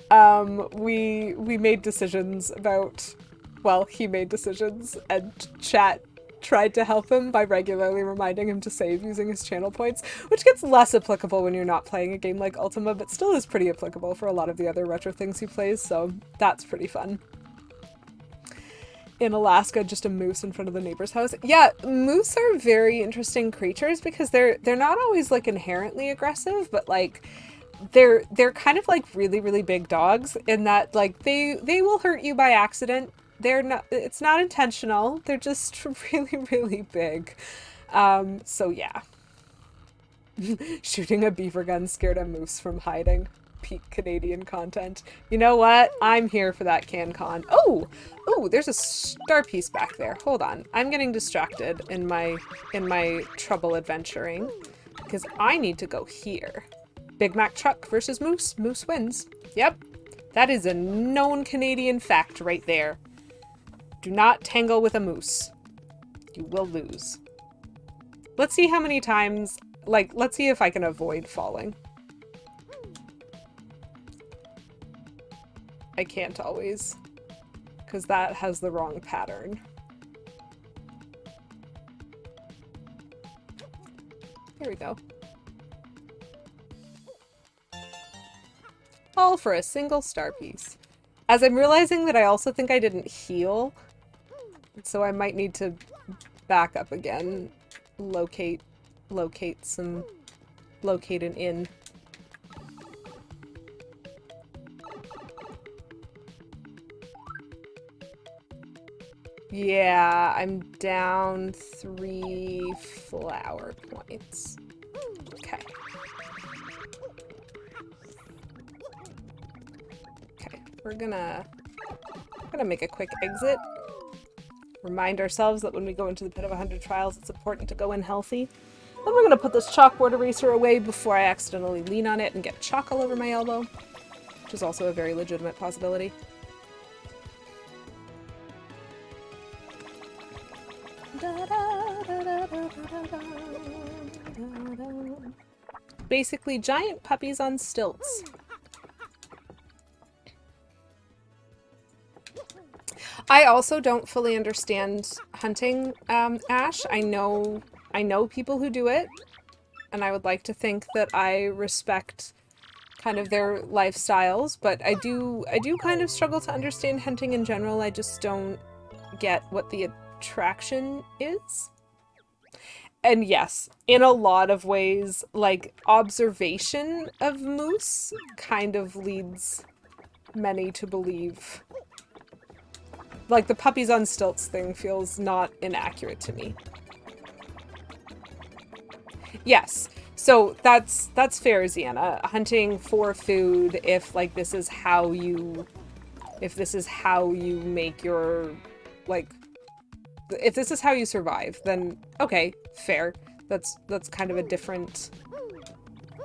we made decisions about, well, he made decisions and chat tried to help him by regularly reminding him to save using his channel points, which gets less applicable when you're not playing a game like Ultima, but still is pretty applicable for a lot of the other retro things he plays, so that's pretty fun. In Alaska, just a moose in front of the neighbor's house. Yeah, moose are very interesting creatures because they're not always inherently aggressive, but they're kind of really, really big dogs in that they will hurt you by accident. It's not intentional. They're just really, really big. So yeah. Shooting a beaver gun scared a moose from hiding. Peak Canadian content. You know what? I'm here for that CanCon. Oh, there's a star piece back there. Hold on. I'm getting distracted in my trouble adventuring because I need to go here. Big Mac truck versus moose. Moose wins. Yep. That is a known Canadian fact right there. Do not tangle with a moose. You will lose. Let's see how many times, like, let's see if I can avoid falling. I can't always, because that has the wrong pattern. Here we go. All for a single star piece. As I'm realizing that I also think I didn't heal, so I might need to back up again, locate an inn. Yeah, I'm down 3 flower points. Okay. Okay, we're gonna make a quick exit. Remind ourselves that when we go into the Pit of 100 Trials, it's important to go in healthy. Then we're gonna put this chalkboard eraser away before I accidentally lean on it and get chalk all over my elbow, which is also a very legitimate possibility. Basically, giant puppies on stilts. I also don't fully understand hunting, Ash. I know people who do it, and I would like to think that I respect kind of their lifestyles, but I do kind of struggle to understand hunting in general. I just don't get what the attraction is. And yes, in a lot of ways, like, observation of moose kind of leads many to believe. Like, the puppies on stilts thing feels not inaccurate to me. Yes, so that's fair, Ziana. Hunting for food, if, like, this is how you make your, like, if this is how you survive, then okay, fair. That's kind of a different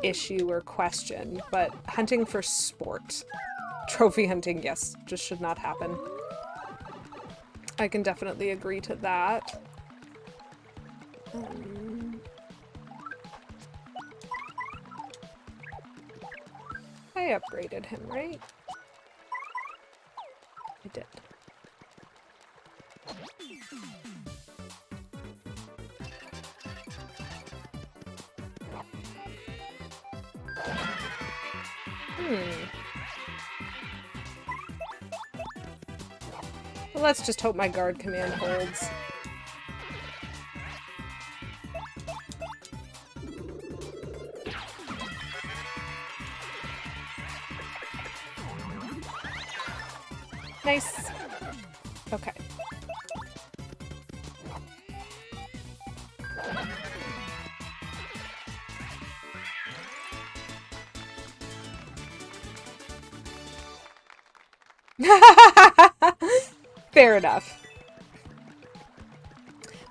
issue or question. But hunting for sport, trophy hunting, yes, just should not happen. I can definitely agree to that. I upgraded him, right? I did. Well, let's just hope my guard command holds. Nice. Okay. Fair enough.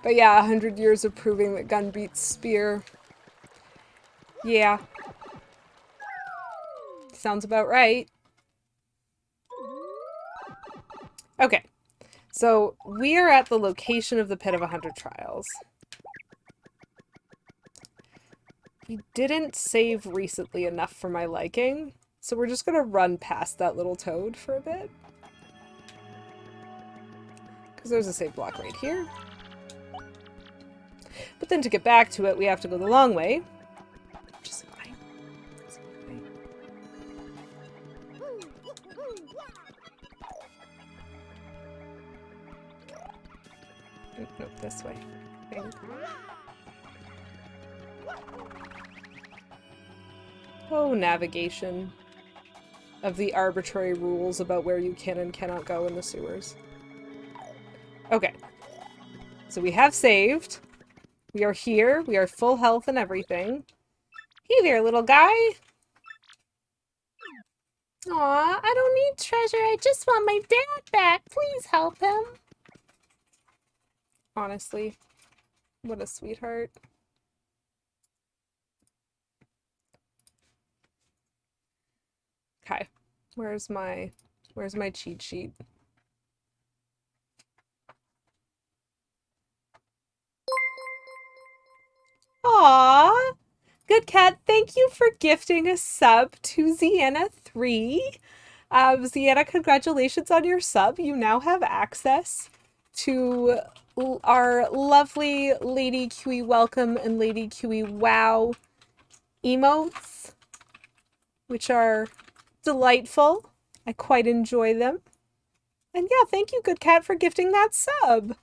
But yeah, 100 years of proving that gun beats spear. Yeah. Sounds about right. Okay. So, we are at the location of the Pit of 100 Trials. We didn't save recently enough for my liking, so we're just gonna run past that little toad for a bit. Because there's a save block right here. But then to get back to it, we have to go the long way. Which is fine. It's fine. Nope, this way. Oh, navigation. Of the arbitrary rules about where you can and cannot go in the sewers. Okay. So we have saved. We are here. We are full health and everything. Hey there, little guy. Aw, I don't need treasure. I just want my dad back. Please help him. Honestly, what a sweetheart. Okay. Where's my cheat sheet? Aww. Good cat, thank you for gifting a sub to Zienna3. Zienna, congratulations on your sub. You now have access to our lovely Lady Kiwi Welcome and Lady Kiwi Wow emotes, which are delightful. I quite enjoy them. And yeah, thank you, good cat, for gifting that sub.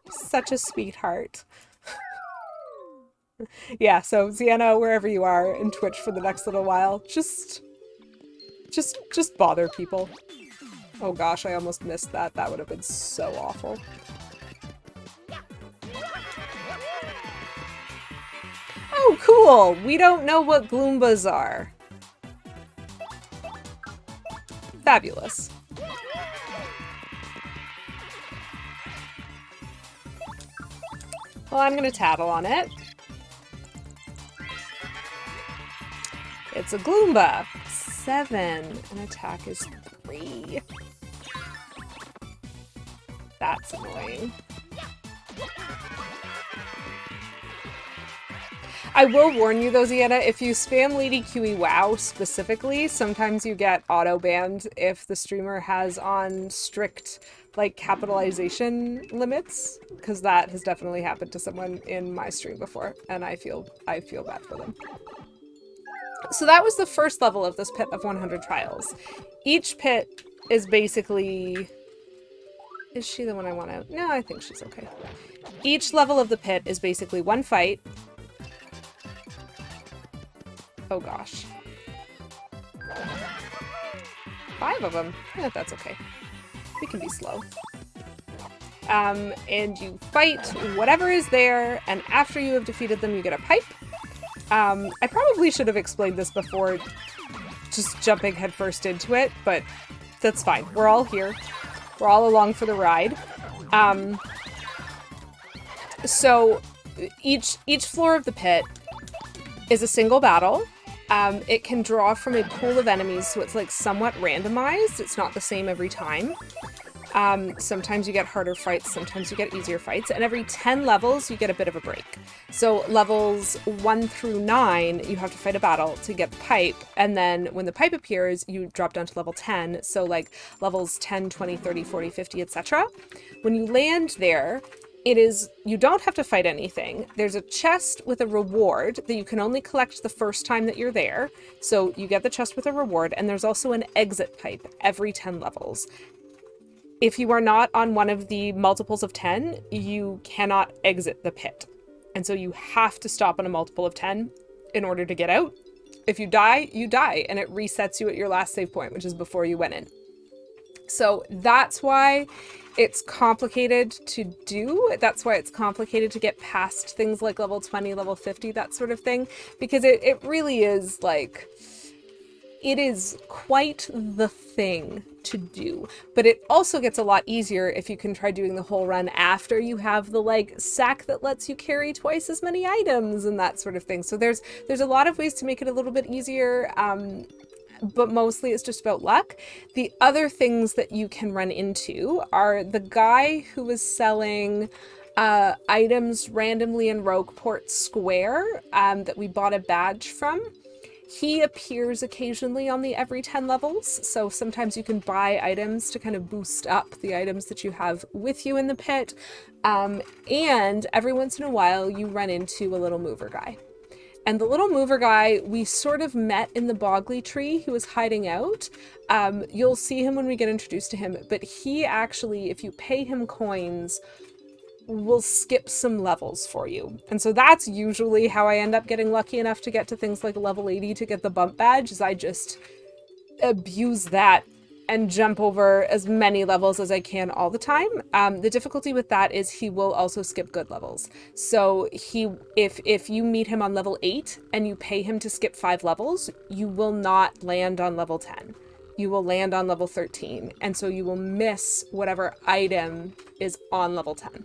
Such a sweetheart. Yeah, so Zienna, wherever you are in Twitch for the next little while, just bother people. Oh gosh, I almost missed that. That would have been so awful. Oh, cool! We don't know what Gloombas are. Fabulous. Well, I'm gonna tattle on it. It's a Gloomba. 7. And attack is 3. That's annoying. I will warn you though, Zienna, if you spam Lady Kiwi WoW specifically, sometimes you get auto-banned if the streamer has on strict, like, capitalization limits, because that has definitely happened to someone in my stream before, and I feel bad for them. So that was the first level of this pit of 100 trials. Each pit is basically... Is she the one I want out? No, I think she's okay. Each level of the pit is basically one fight. Oh gosh. 5 of them. Eh, that's okay. We can be slow. And you fight whatever is there, and after you have defeated them, you get a pipe. I probably should have explained this before just jumping headfirst into it, but that's fine. We're all here. We're all along for the ride. So each floor of the pit is a single battle. It can draw from a pool of enemies, so it's like somewhat randomized. It's not the same every time. Sometimes you get harder fights, sometimes you get easier fights, and every 10 levels you get a bit of a break. So levels 1 through 9, you have to fight a battle to get the pipe, and then when the pipe appears, you drop down to level 10, so like levels 10, 20, 30, 40, 50, etc. When you land there, you don't have to fight anything. There's a chest with a reward that you can only collect the first time that you're there, so you get the chest with a reward, and there's also an exit pipe every 10 levels. If you are not on one of the multiples of 10, you cannot exit the pit. And so you have to stop on a multiple of 10 in order to get out. If you die, you die, and it resets you at your last save point, which is before you went in. So that's why it's complicated to do. That's why it's complicated to get past things like level 20, level 50, that sort of thing. Because it really is like... It is quite the thing to do, but it also gets a lot easier if you can try doing the whole run after you have the like sack that lets you carry twice as many items and that sort of thing. So there's a lot of ways to make it a little bit easier, but mostly it's just about luck. The other things that you can run into are the guy who was selling items randomly in Rogueport Square that we bought a badge from. He appears occasionally on the every 10 levels, so sometimes you can buy items to kind of boost up the items that you have with you in the pit, and every once in a while you run into a little mover guy. And the little mover guy, we sort of met in the Bogley tree. He was hiding out. You'll see him when we get introduced to him, but he actually, if you pay him coins, will skip some levels for you. And so that's usually how I end up getting lucky enough to get to things like level 80 to get the bump badge, is I just abuse that and jump over as many levels as I can all the time. The difficulty with that is he will also skip good levels. So if you meet him on level 8 and you pay him to skip 5 levels, you will not land on level 10. You will land on level 13. And so you will miss whatever item is on level 10.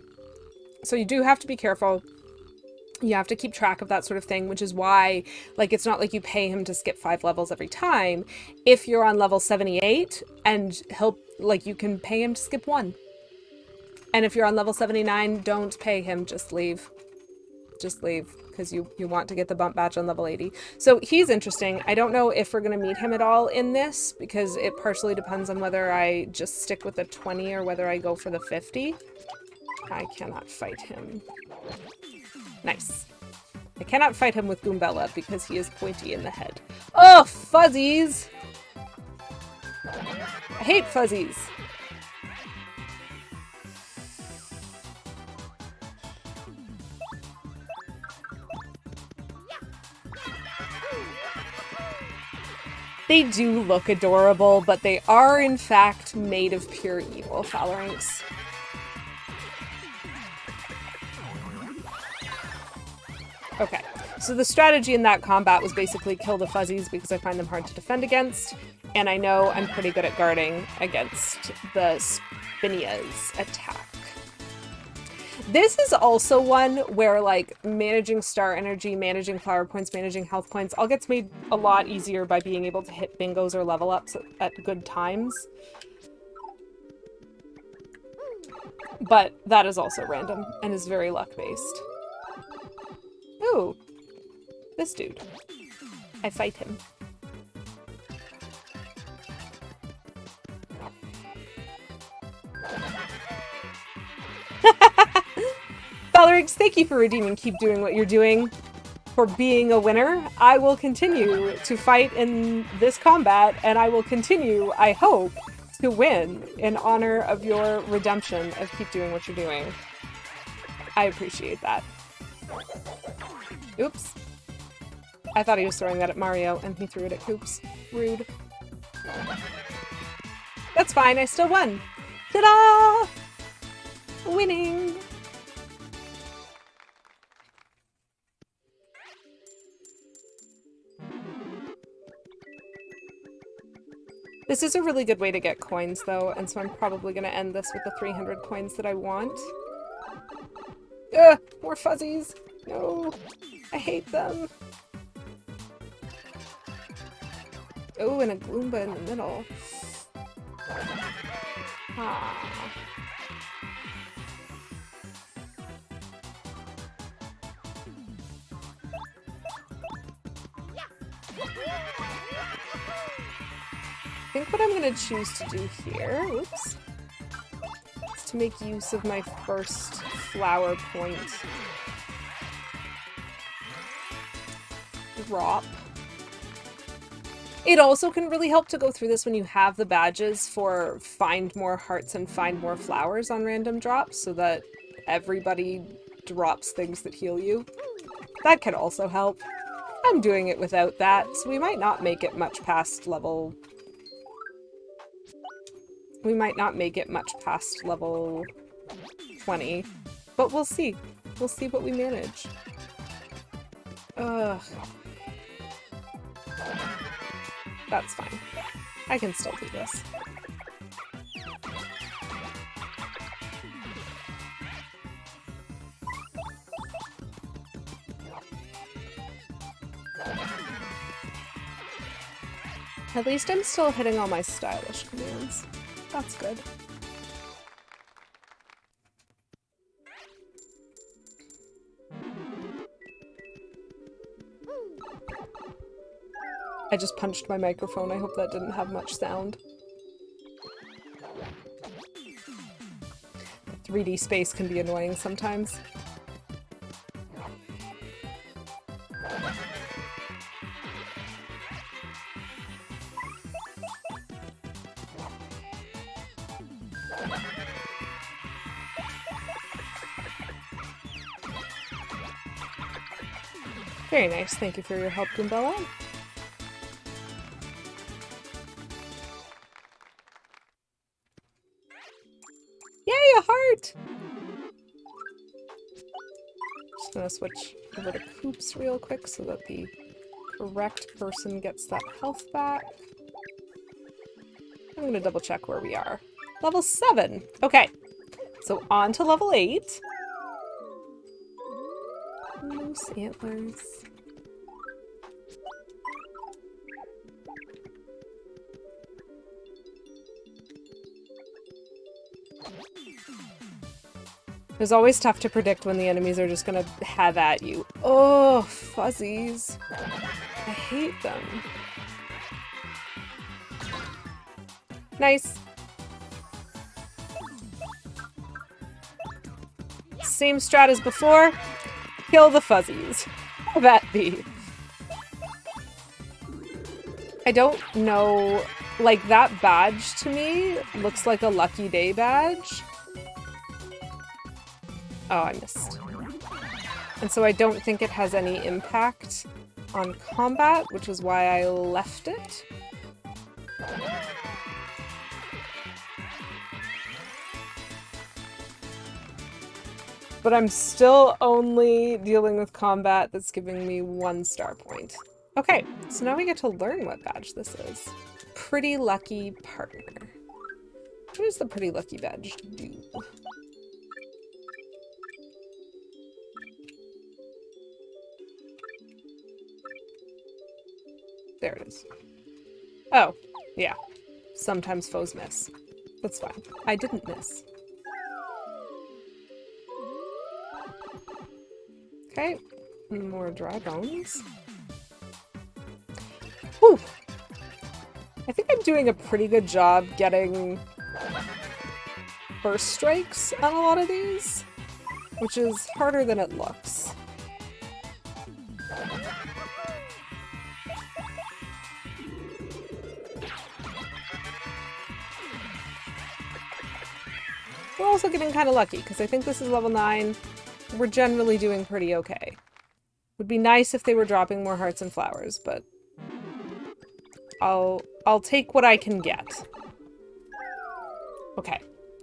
So you do have to be careful. You have to keep track of that sort of thing, which is why, like, it's not like you pay him to skip 5 levels every time. If you're on level 78, and you can pay him to skip 1. And if you're on level 79, don't pay him, just leave. Just leave, because you want to get the bump badge on level 80. So he's interesting. I don't know if we're going to meet him at all in this, because it partially depends on whether I just stick with the 20 or whether I go for the 50. I cannot fight him. Nice. I cannot fight him with Goombella because he is pointy in the head. Oh, fuzzies! I hate fuzzies. They do look adorable, but they are in fact made of pure evil, Phalanx. Okay, so the strategy in that combat was basically kill the fuzzies because I find them hard to defend against, and I know I'm pretty good at guarding against the Spinia's attack. This is also one where, like, managing star energy, managing flower points, managing health points all gets made a lot easier by being able to hit bingos or level ups at good times. But that is also random and is very luck-based. Ooh, this dude. I fight him. Valorix, thank you for redeeming Keep Doing What You're Doing for being a winner. I will continue to fight in this combat, and I will continue, I hope, to win in honor of your redemption of Keep Doing What You're Doing. I appreciate that. Oops. I thought he was throwing that at Mario, and he threw it at Koops. Rude. That's fine, I still won. Ta-da! Winning! This is a really good way to get coins, though, and so I'm probably going to end this with the 300 coins that I want. Ugh! More fuzzies! No! I hate them! Oh, and a Gloomba in the middle. Ah. I think what I'm going to choose to do here, oops, is to make use of my first flower point drop. It also can really help to go through this when you have the badges for find more hearts and find more flowers on random drops so that everybody drops things that heal you. That can also help. I'm doing it without that, so we might not make it much past level... We might not make it much past level 20, but we'll see. We'll see what we manage. Ugh. That's fine. I can still do this. At least I'm still hitting all my stylish commands. That's good. I just punched my microphone. I hope that didn't have much sound. The 3D space can be annoying sometimes. Very nice. Thank you for your help, Goombella. Yay, a heart! Just gonna switch over to Koops real quick so that the correct person gets that health back. I'm gonna double check where we are. Level 7! Okay, so on to level 8. No moose antlers. It's always tough to predict when the enemies are just gonna have at you. Oh, fuzzies. I hate them. Nice. Same strat as before. Kill the fuzzies. Have at thee. I don't know, like that badge to me looks like a lucky day badge. Oh, I missed. And so I don't think it has any impact on combat, which is why I left it. But I'm still only dealing with combat that's giving me 1 star point. Okay, so now we get to learn what badge this is. Pretty Lucky Partner. What does the Pretty Lucky badge do? There it is. Oh, yeah. Sometimes foes miss. That's fine. I didn't miss. Okay, more dragons. Whew. I think I'm doing a pretty good job getting burst strikes on a lot of these, which is harder than it looks. We're also getting kind of lucky, because I think this is level 9. We're generally doing pretty okay. Would be nice if they were dropping more hearts and flowers, but I'll take what I can get. Okay,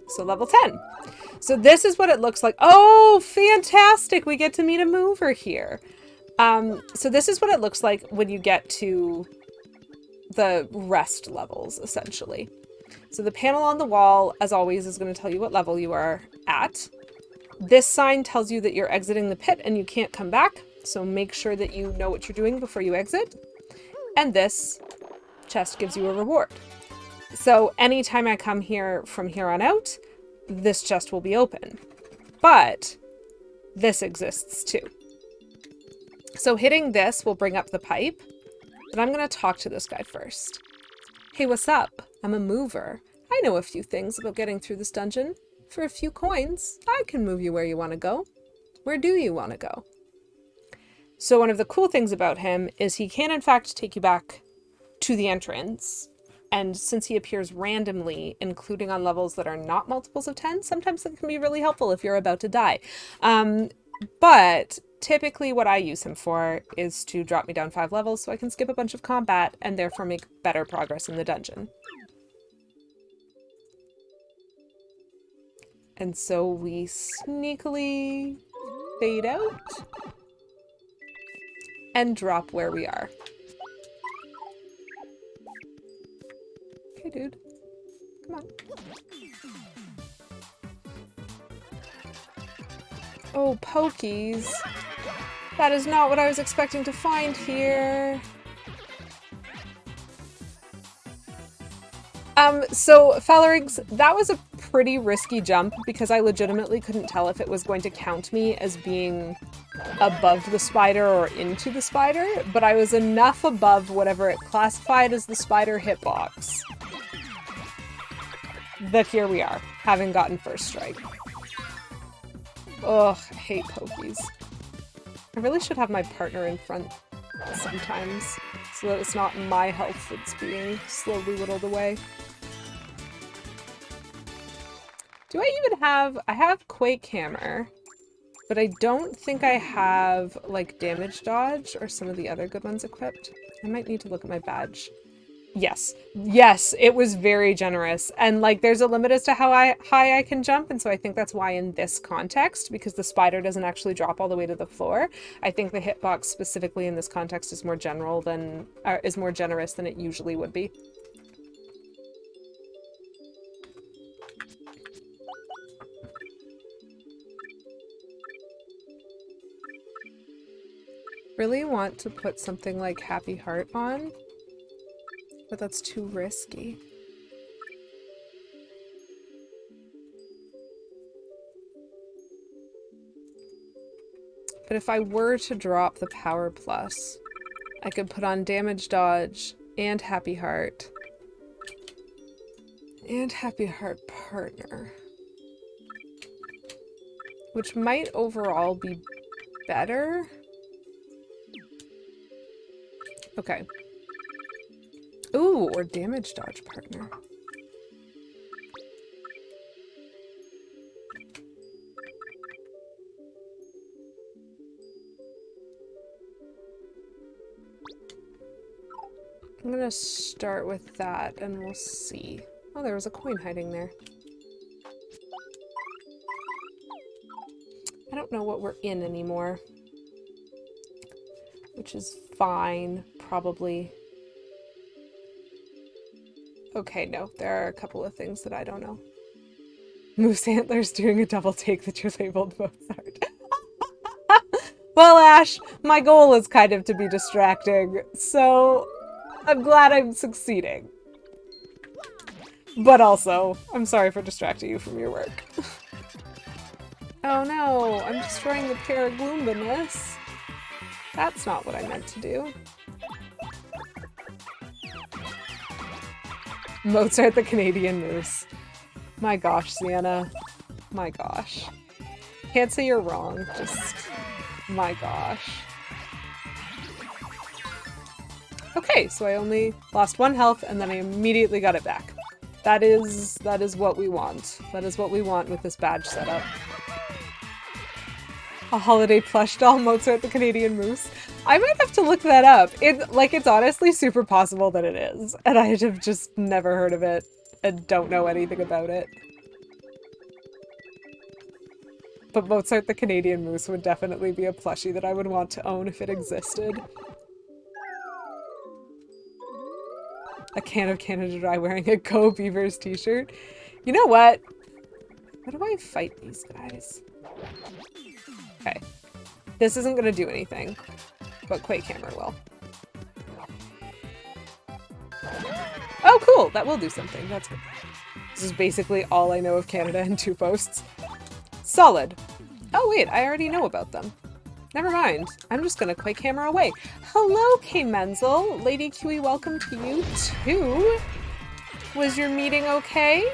so level 10. So this is what it looks like. Oh, fantastic! We get to meet a mover here. So this is what it looks like when you get to the rest levels, essentially. So the panel on the wall, as always, is going to tell you what level you are at. This sign tells you that you're exiting the pit and you can't come back, so make sure that you know what you're doing before you exit. And this chest gives you a reward. So anytime I come here from here on out, this chest will be open. But this exists too. So hitting this will bring up the pipe, but I'm going to talk to this guy first. Hey, what's up? I'm a mover. I know a few things about getting through this dungeon. For a few coins, I can move you where you want to go. Where do you want to go? So one of the cool things about him is he can in fact take you back to the entrance. And since he appears randomly, including on levels that are not multiples of 10, sometimes it can be really helpful if you're about to die. But typically what I use him for is to drop me down 5 levels so I can skip a bunch of combat and therefore make better progress in the dungeon. And so we sneakily fade out and drop where we are. Okay, dude. Come on. Oh, pokies. That is not what I was expecting to find here. So, Falorix, that was a pretty risky jump because I legitimately couldn't tell if it was going to count me as being above the spider or into the spider, but I was enough above whatever it classified as the spider hitbox that here we are, having gotten first strike. Ugh, I hate pokies. I really should have my partner in front sometimes, so that it's not my health that's being slowly whittled away. Do I even have... I have Quake Hammer, but I don't think I have, like, Damage Dodge or some of the other good ones equipped. I might need to look at my badge. Yes. Yes, it was very generous. And, like, there's a limit as to how high I can jump, and so I think that's why in this context, because the spider doesn't actually drop all the way to the floor, I think the hitbox specifically in this context is more general than... is more generous than it usually would be. really want to put something like Happy Heart on, but that's too risky. But if I were to drop the Power Plus, I could put on Damage Dodge and Happy Heart. And Happy Heart Partner. Which might overall be better. Okay. Ooh, or Damage Dodge Partner. I'm gonna start with that and we'll see. Oh, there was a coin hiding there. I don't know what we're in anymore. Which is fine, probably. Okay, no, there are a couple of things that I don't know. Moose Antlers doing a double take that you're labeled Mozart. Well, Ash, my goal is kind of to be distracting, so I'm glad I'm succeeding. But also, I'm sorry for distracting you from your work. Oh no, I'm destroying the Paragloombaness. That's not what I meant to do. Mozart the Canadian Moose. My gosh, Sienna. My gosh. Can't say you're wrong, just... my gosh. Okay, so I only lost 1 health and then I immediately got it back. That is what we want. That is what we want with this badge setup. A holiday plush doll, Mozart the Canadian Moose. I might have to look that up. It's honestly super possible that it is, and I have just never heard of it and don't know anything about it. But Mozart the Canadian Moose would definitely be a plushie that I would want to own if it existed. A can of Canada Dry wearing a Go Beavers t-shirt. You know what? How do I fight these guys? Okay. This isn't gonna do anything, but Quake Hammer will. Oh, cool! That will do something. That's good. This is basically all I know of Canada in 2 posts. Solid. Oh wait, I already know about them. Never mind. I'm just gonna Quake Hammer away. Hello, K. Menzel. Lady Kiwi, welcome to you too. Was your meeting okay?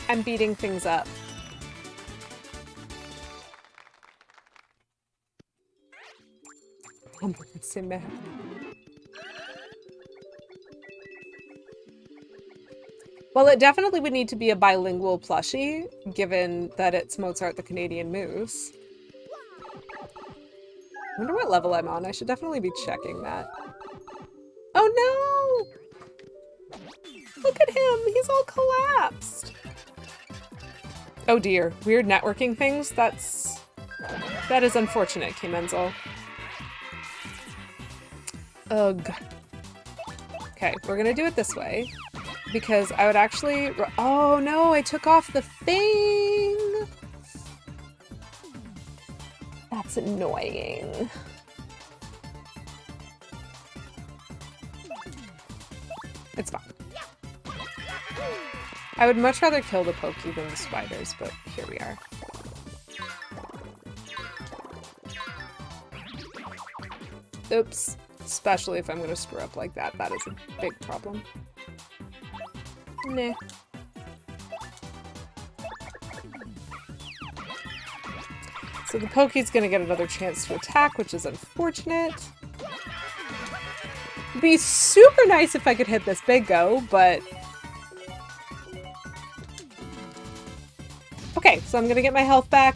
I'm beating things up. Well, it definitely would need to be a bilingual plushie, given that it's Mozart the Canadian Moose. I wonder what level I'm on. I should definitely be checking that. Oh no! Look at him! He's all collapsed! Oh dear. Weird networking things? That is unfortunate, K. Menzel. Ugh. Okay, we're gonna do it this way. Because I would actually... Oh no, I took off the thing! That's annoying. It's fine. I would much rather kill the Pokey than the spiders, but here we are. Oops. Especially if I'm going to screw up like that. That is a big problem. Nah. So the Pokey's going to get another chance to attack, which is unfortunate. It'd be super nice if I could hit this Big Go, but... Okay, so I'm going to get my health back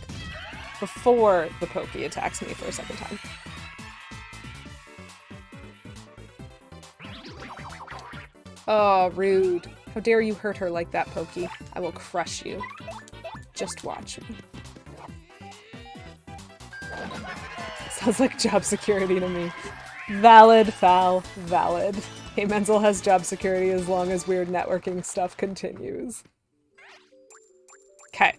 before the Pokey attacks me for a second time. Oh, rude. How dare you hurt her like that, Pokey. I will crush you. Just watch me. Sounds like job security to me. Valid, Fal, valid. Hey, Menzel has job security as long as weird networking stuff continues. Okay.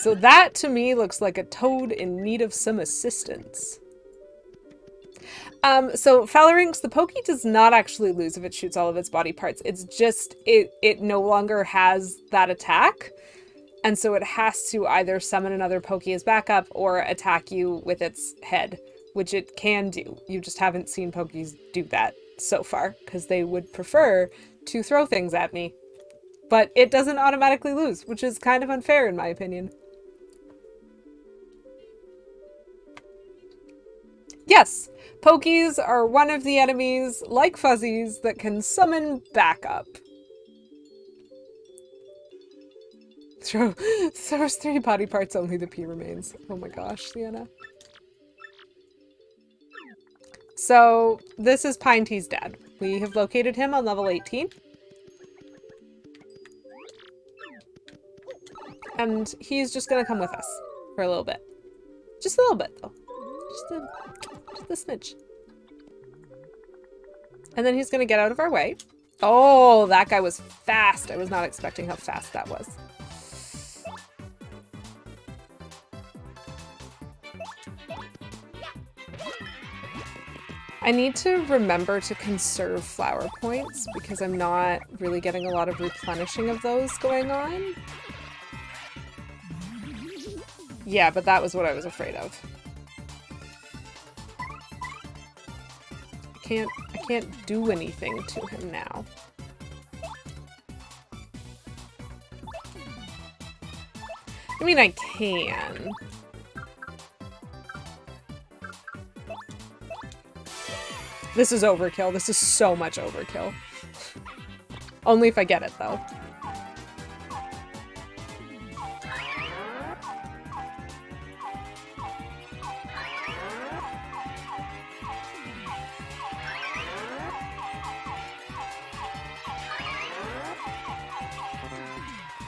So that to me looks like a toad in need of some assistance. So Phalanx, the Pokey does not actually lose if it shoots all of its body parts. It's just, it no longer has that attack. And so it has to either summon another Pokey as backup or attack you with its head, which it can do. You just haven't seen Pokies do that so far, because they would prefer to throw things at me. But it doesn't automatically lose, which is kind of unfair in my opinion. Yes, Pokies are one of the enemies, like Fuzzies, that can summon backup. Throws 3 body parts, only the P remains. Oh my gosh, Sienna. So, this is Pine Tea's dad. We have located him on level 18. And he's just gonna come with us for a little bit. Just a little bit, though. Just a smidge. And then he's gonna get out of our way. Oh, that guy was fast. I was not expecting how fast that was. I need to remember to conserve flower points because I'm not really getting a lot of replenishing of those going on. Yeah, but that was what I was afraid of. I can't do anything to him now. I mean, I can. This is overkill. This is so much overkill. Only if I get it, though.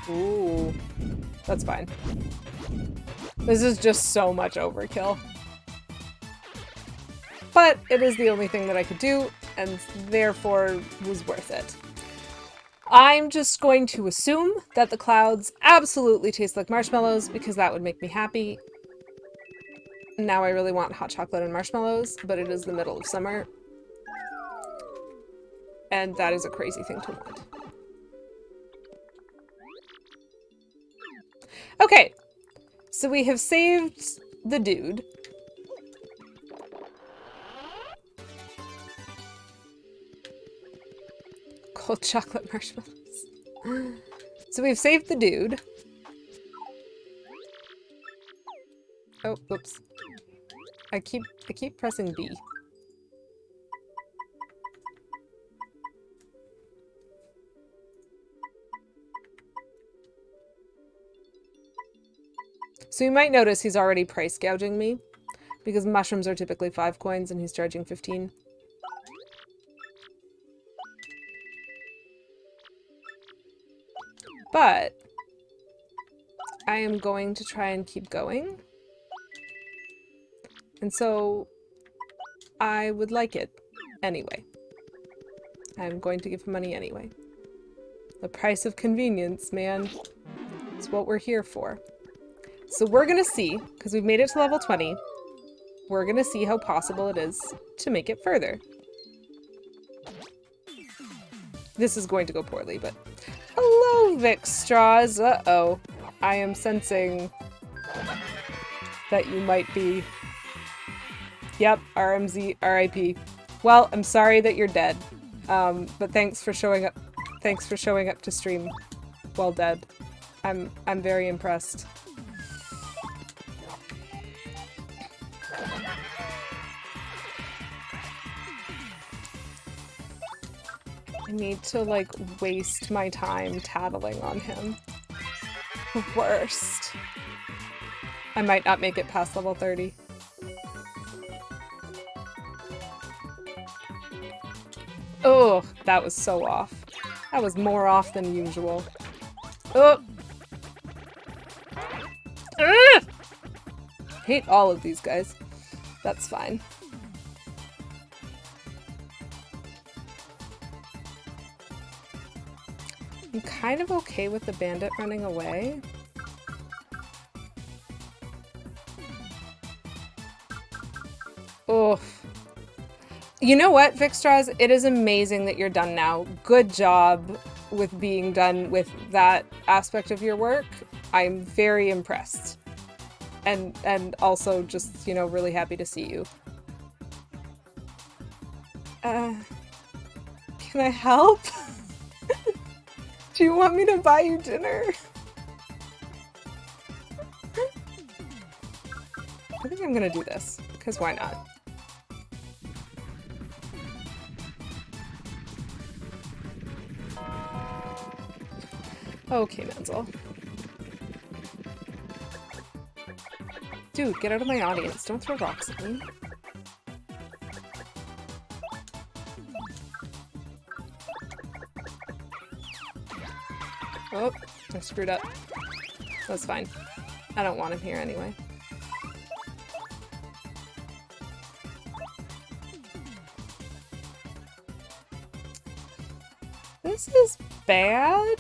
Ooh, that's fine. This is just so much overkill. But it is the only thing that I could do, and therefore was worth it. I'm just going to assume that the clouds absolutely taste like marshmallows because that would make me happy. Now I really want hot chocolate and marshmallows, but it is the middle of summer. And that is a crazy thing to want. Okay, so we have saved the dude. Cold chocolate marshmallows. So we've saved the dude. Oh, oops. I keep pressing B. So you might notice he's already price gouging me because mushrooms are typically 5 coins and he's charging 15. But I am going to try and keep going. And so I would like it anyway. I'm going to give him money anyway. The price of convenience, man. It's what we're here for. So we're gonna see, because we've made it to level 20, we're gonna see how possible it is to make it further. This is going to go poorly, but... Hello, Vic Straws! Uh-oh. I am sensing that you might be... Yep, RMZ, RIP. Well, I'm sorry that you're dead. But thanks for showing up. Thanks for showing up to stream while dead. I'm very impressed. I need to, like, waste my time tattling on him. Worst. I might not make it past level 30. Oh, that was so off. That was more off than usual. Oh! Ugh! Hate all of these guys. That's fine. I'm kind of okay with the bandit running away. Oh. You know what, Vikstraz? It is amazing that you're done now. Good job with being done with that aspect of your work. I'm very impressed. And also just, you know, really happy to see you. Can I help? Do you want me to buy you dinner? I think I'm gonna do this, because why not? Okay, Menzel. Dude, get out of my audience. Don't throw rocks at me. Oh, I screwed up. That's fine. I don't want him here anyway. This is bad.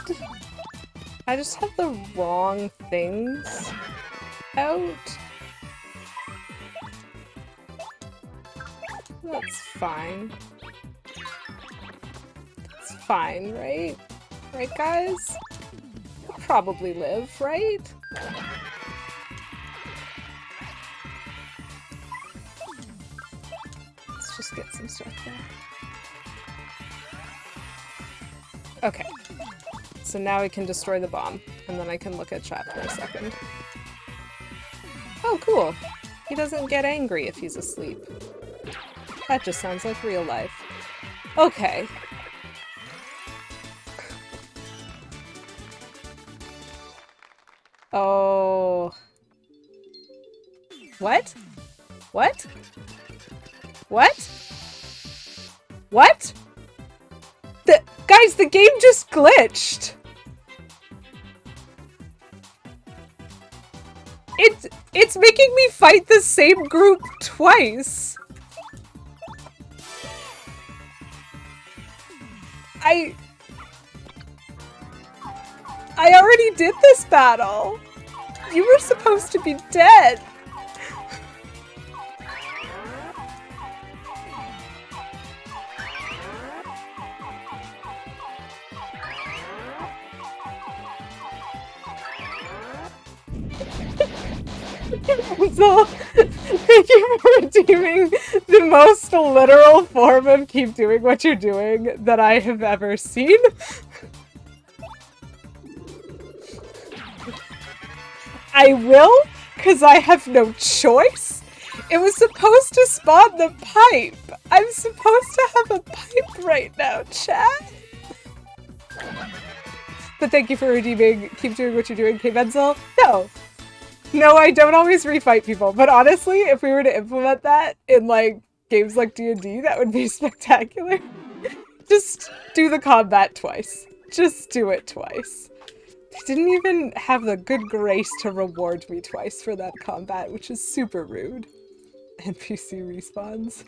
I just have the wrong things out. That's fine. It's fine, right? Right, guys? We'll probably live, right? Let's just get some stuff there. Okay. So now we can destroy the bomb, and then I can look at chat for a second. Oh, cool. He doesn't get angry if he's asleep. That just sounds like real life. Okay. Oh. What? What? What? What? Guys, the game just glitched! It's making me fight the same group twice! I already did this battle! You were supposed to be dead! So, thank you for redeeming the most literal form of keep doing what you're doing that I have ever seen. I will, because I have no choice. It was supposed to spawn the pipe. I'm supposed to have a pipe right now, chat. But thank you for redeeming keep doing what you're doing, K-Benzel. No. No, I don't always refight people, but honestly, if we were to implement that in, like, games like D&D, that would be spectacular. Just do the combat twice. Just do it twice. They didn't even have the good grace to reward me twice for that combat, which is super rude. NPC respawns.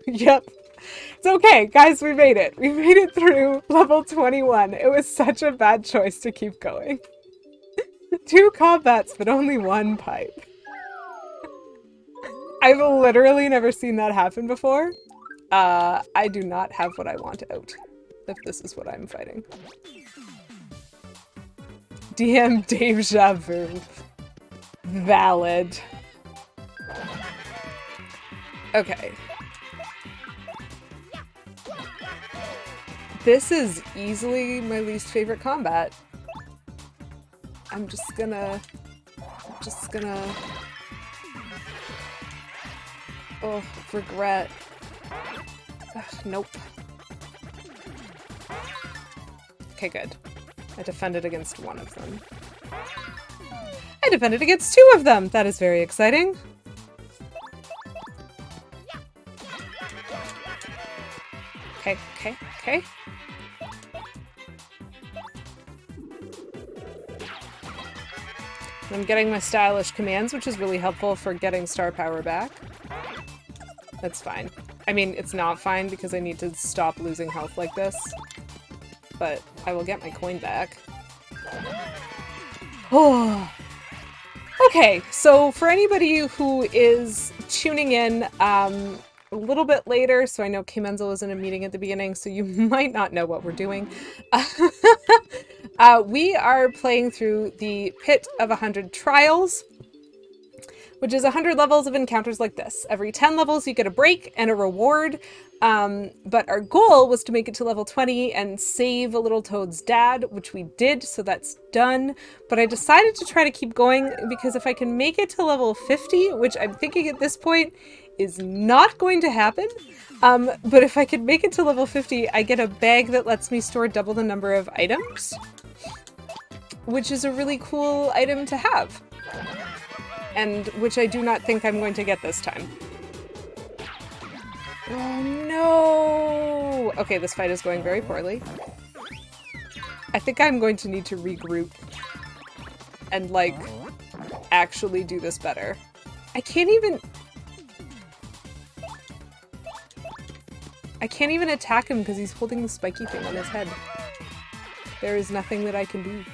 Yep. It's okay, guys, we made it. We made it through level 21. It was such a bad choice to keep going. 2 combats, but only 1 pipe. I've literally never seen that happen before. I do not have what I want out, if this is what I'm fighting. DM deja vu. Valid. Okay. This is easily my least favorite combat. I'm just gonna... Oh, regret. Ugh, nope. Okay, good. I defended against 1 of them. I defended against 2 of them! That is very exciting. Okay, okay, okay. I'm getting my stylish commands, which is really helpful for getting star power back. That's fine. I mean, it's not fine because I need to stop losing health like this. But I will get my coin back. Oh. Okay, so for anybody who is tuning in a little bit later, so I know Kim Enzel was in a meeting at the beginning, so you might not know what we're doing. We are playing through the Pit of 100 Trials, which is 100 levels of encounters like this. Every 10 levels you get a break and a reward, but our goal was to make it to level 20 and save a little Toad's dad, which we did, so that's done. But I decided to try to keep going because if I can make it to level 50, which I'm thinking at this point is not going to happen, but if I can make it to level 50, I get a bag that lets me store double the number of items, which is a really cool item to have. And which I do not think I'm going to get this time. Oh no! Okay, this fight is going very poorly. I think I'm going to need to regroup and, like, actually do this better. I can't even attack him because he's holding the spiky thing on his head. There is nothing that I can do.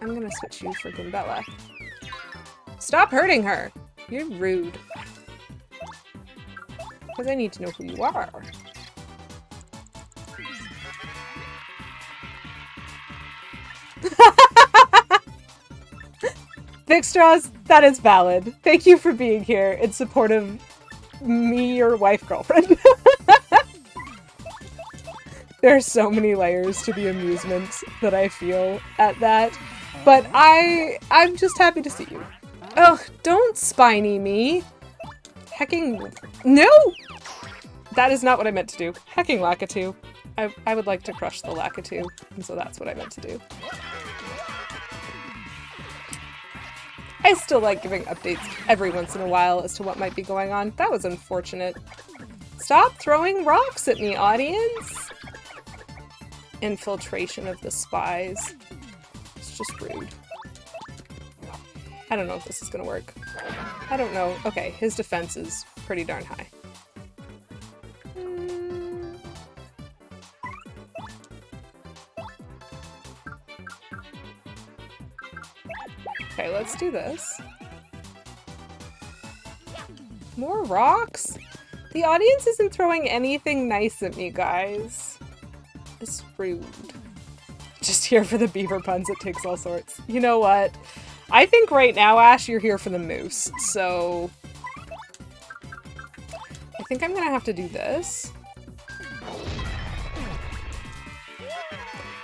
I'm gonna switch you for Goombella. Stop hurting her! You're rude. Because I need to know who you are. Vixstraws, that is valid. Thank you for being here in support of me, your wife, girlfriend. There are so many layers to the amusement that I feel at that, but I'm just happy to see you. Ugh, don't spiny me. Hecking... No! That is not what I meant to do. Hecking Lakitu. I would like to crush the Lakitu, and so that's what I meant to do. I still like giving updates every once in a while as to what might be going on. That was unfortunate. Stop throwing rocks at me, audience! Infiltration of the spies. It's just rude. I don't know if this is gonna work. I don't know. Okay, his defense is pretty darn high. Okay, let's do this. More rocks? The audience isn't throwing anything nice at me, guys. It's rude. Just here for the beaver puns, it takes all sorts. You know what? I think right now, Ash, you're here for the moose, so... I think I'm gonna have to do this.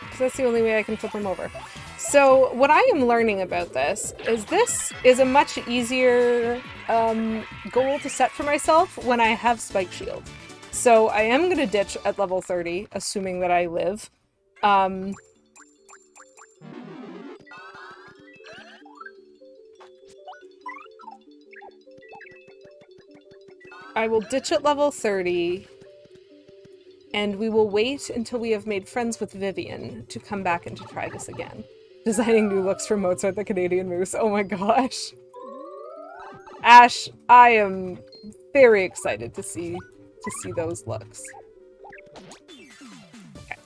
Because that's the only way I can flip him over. So, what I am learning about this is a much easier goal to set for myself when I have Spike Shield. So I am gonna ditch at level 30, assuming that I live. I will ditch at level 30, and we will wait until we have made friends with Vivian to come back and to try this again. Designing new looks for Mozart the Canadian Moose. Oh my gosh. Ash, I am very excited to see those looks. Okay.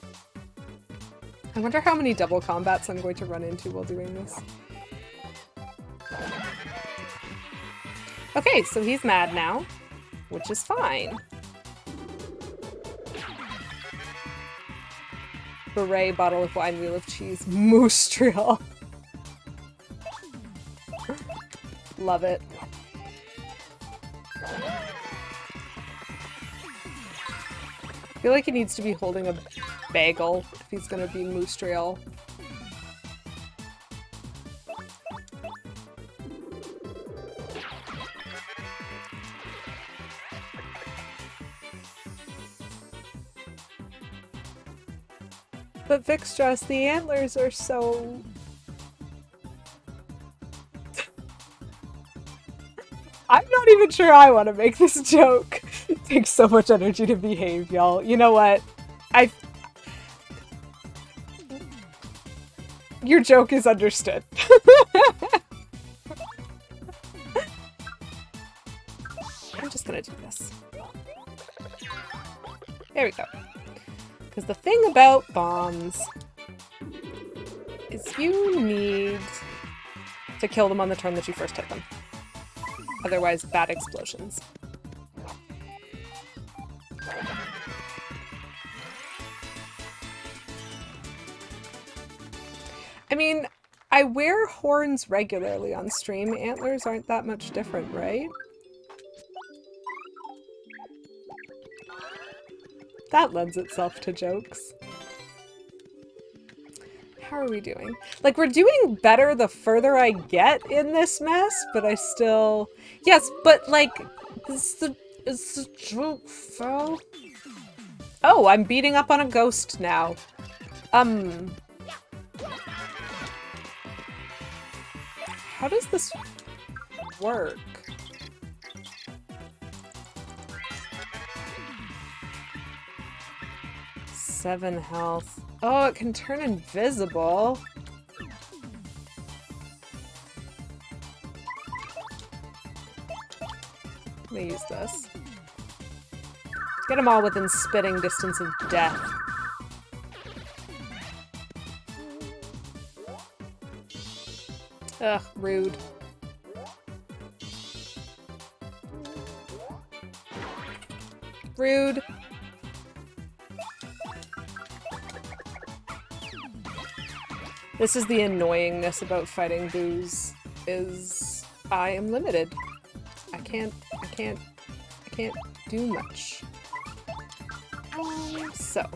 I wonder how many double combats I'm going to run into while doing this. Okay, so he's mad now, which is fine. Beret, bottle of wine, wheel of cheese, moose trail. Love it. I feel like he needs to be holding a bagel if he's gonna be moose trail. But Vixstress, the antlers are so... I'm not even sure I want to make this joke. It takes so much energy to behave, y'all. You know what? Your joke is understood. I'm just gonna do this. There we go. Because the thing about bombs is you need to kill them on the turn that you first hit them. Otherwise, bad explosions. I mean, I wear horns regularly on stream. Antlers aren't that much different, right? That lends itself to jokes. How are we doing? Like, we're doing better the further I get in this mess, but I still... Yes, but, like, it's the joke, Phil. Oh, I'm beating up on a ghost now. How does this work? Seven health. Oh, it can turn invisible. Let me use this. Get them all within spitting distance of death. Ugh, rude. Rude. This is the annoyingness about fighting boos, is I am limited. I can't do much. So.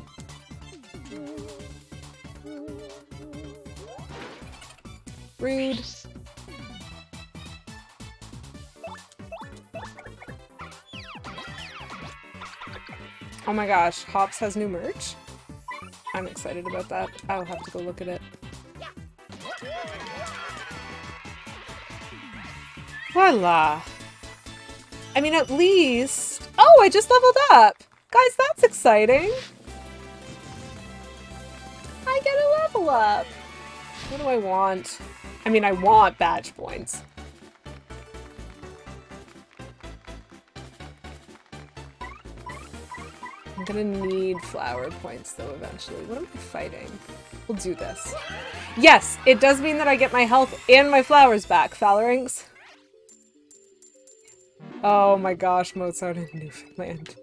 Rude. Oh my gosh, Hops has new merch? I'm excited about that. I'll have to go look at it. Voila! I mean, at least... Oh, I just leveled up! Guys, that's exciting! I get a level up! What do I want? I mean, I want badge points. I'm gonna need flower points, though, eventually. What am I fighting? We'll do this. Yes, it does mean that I get my health and my flowers back, Phalanx. Oh my gosh, Mozart in Newfoundland.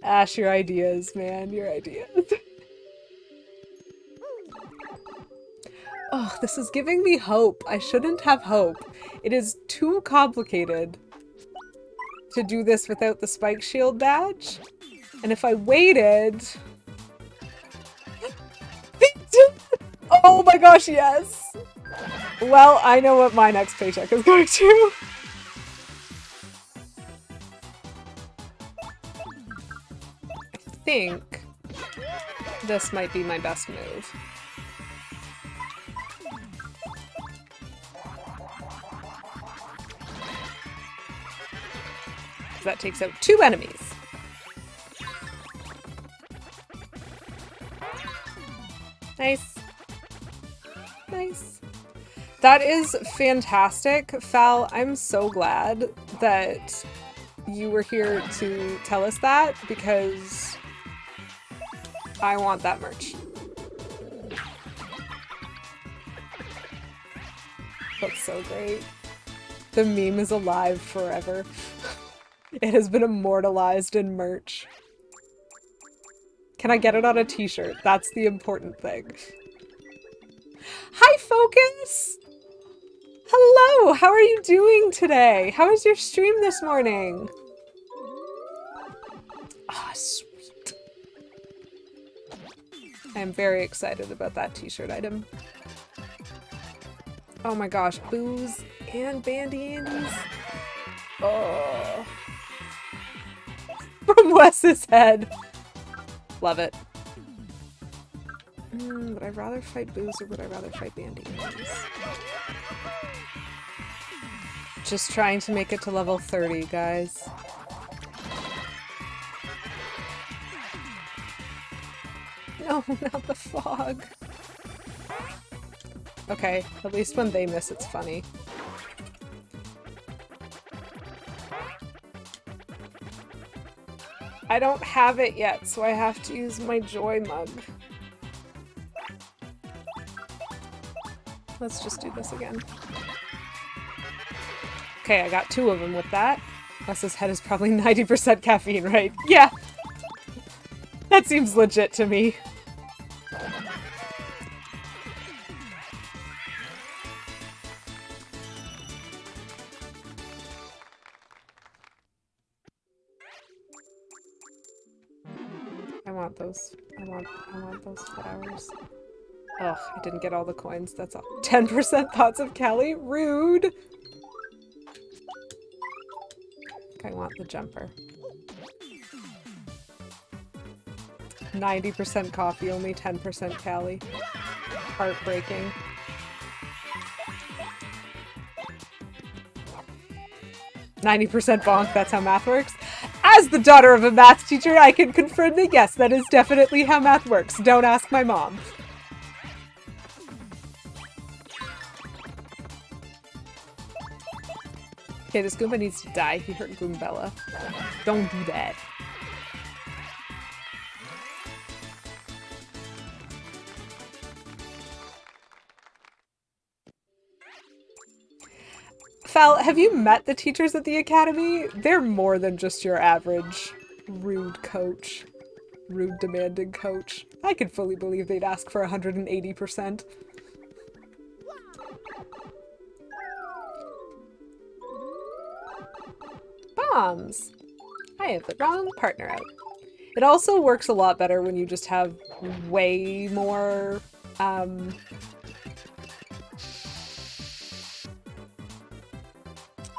Ash, your ideas, man, your ideas. Oh, this is giving me hope. I shouldn't have hope. It is too complicated to do this without the spike shield badge. And if I waited... Oh my gosh, yes! Well, I know what my next paycheck is going to. I think this might be my best move. That takes out 2 enemies. Nice. Nice. That is fantastic. Fal, I'm so glad that you were here to tell us that, because I want that merch. That's so great. The meme is alive forever. It has been immortalized in merch. Can I get it on a t-shirt? That's the important thing. Hi, Focus! Hello! How are you doing today? How was your stream this morning? Ah, sweet. I am very excited about that t-shirt item. Oh my gosh, Boos and Bandy Andies. Oh. From Wes's head. Love it. Would I rather fight Boos or would I rather fight Bandy Andies? Just trying to make it to level 30, guys. No, not the fog. Okay, at least when they miss, it's funny. I don't have it yet, so I have to use my joy mug. Let's just do this again. Okay, I got 2 of them with that. Wes's head is probably 90% caffeine, right? Yeah. That seems legit to me. I want those. I want those flowers. Ugh, I didn't get all the coins. That's all. 10% thoughts of Callie? Rude! I want the jumper. 90% coffee, only 10% Callie. Heartbreaking. "90% bonk, that's how math works." As the daughter of a math teacher, I can confirm that yes, that is definitely how math works. Don't ask my mom. Okay, this Goomba needs to die. He hurt Goombella. Don't do that. Fal, have you met the teachers at the academy? They're more than just your average rude coach. Rude, demanding coach. I could fully believe they'd ask for 180%. Bombs! I have the wrong partner out. It also works a lot better when you just have way more,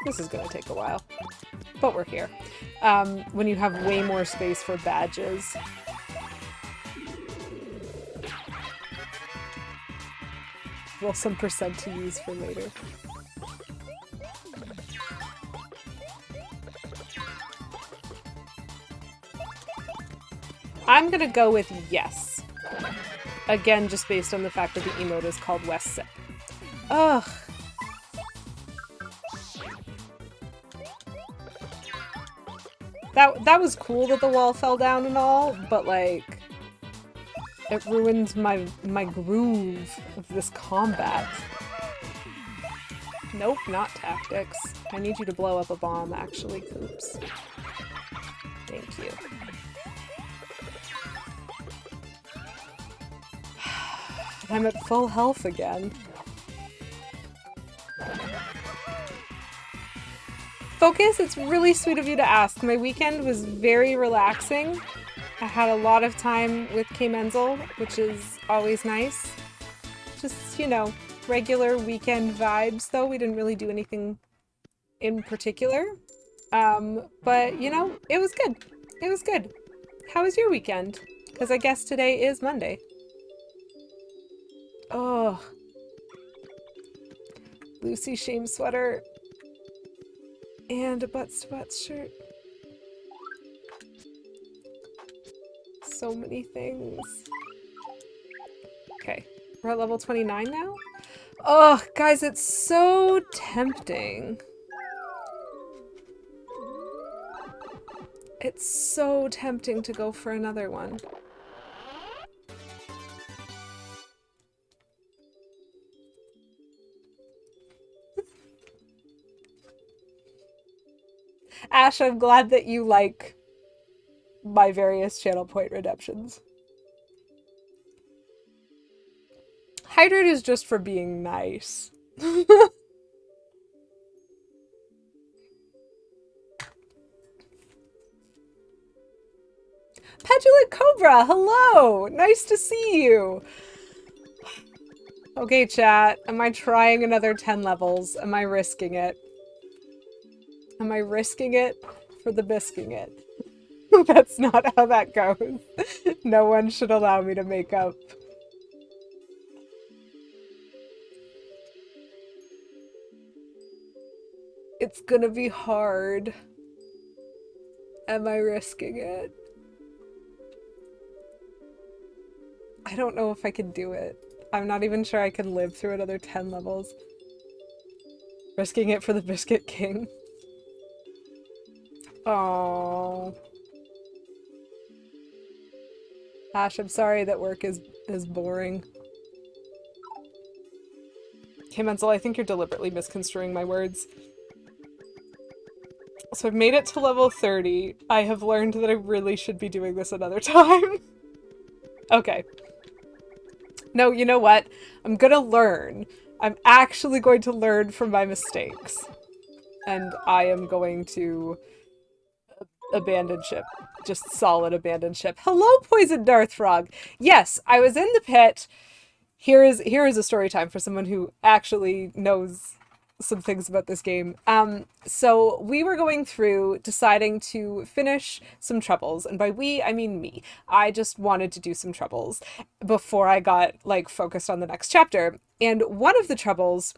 this is gonna take a while, but we're here. When you have way more space for badges. Well, some percent to use for later. I'm gonna go with yes. Again, just based on the fact that the emote is called West Sip. Ugh. That was cool that the wall fell down and all, but like, it ruins my groove of this combat. Nope, not tactics. I need you to blow up a bomb, actually, Coops. Thank you. I'm at full health again. Focus, it's really sweet of you to ask. My weekend was very relaxing. I had a lot of time with K Menzel, which is always nice. Just, you know, regular weekend vibes, though. We didn't really do anything in particular. But, you know, it was good. It was good. How was your weekend? Because I guess today is Monday. Oh. Lucy Shame sweater. And a butts-to-butts shirt. So many things. Okay, we're at level 29 now? Oh, guys, it's so tempting. It's so tempting to go for another one. Ash, I'm glad that you like my various channel point redemptions. Hydrate is just for being nice. Petulant Cobra, hello! Nice to see you! Okay, chat. Am I trying another 10 levels? Am I risking it? Am I risking it for the bisking it? That's not how that goes. No one should allow me to make up. It's gonna be hard. Am I risking it? I don't know if I can do it. I'm not even sure I can live through another 10 levels. Risking it for the Biscuit King. Oh. Ash, I'm sorry that work is boring. Okay, Menzel, I think you're deliberately misconstruing my words. So I've made it to level 30. I have learned that I really should be doing this another time. Okay. No, you know what? I'm gonna learn. I'm actually going to learn from my mistakes. And I am going to abandon ship. Just solid abandon ship. Hello, Poison Darth Frog. Yes, I was in the pit. Here is a story time for someone who actually knows some things about this game. So we were going through deciding to finish some troubles, and by we I mean me. I just wanted to do some troubles before I got like focused on the next chapter. And one of the troubles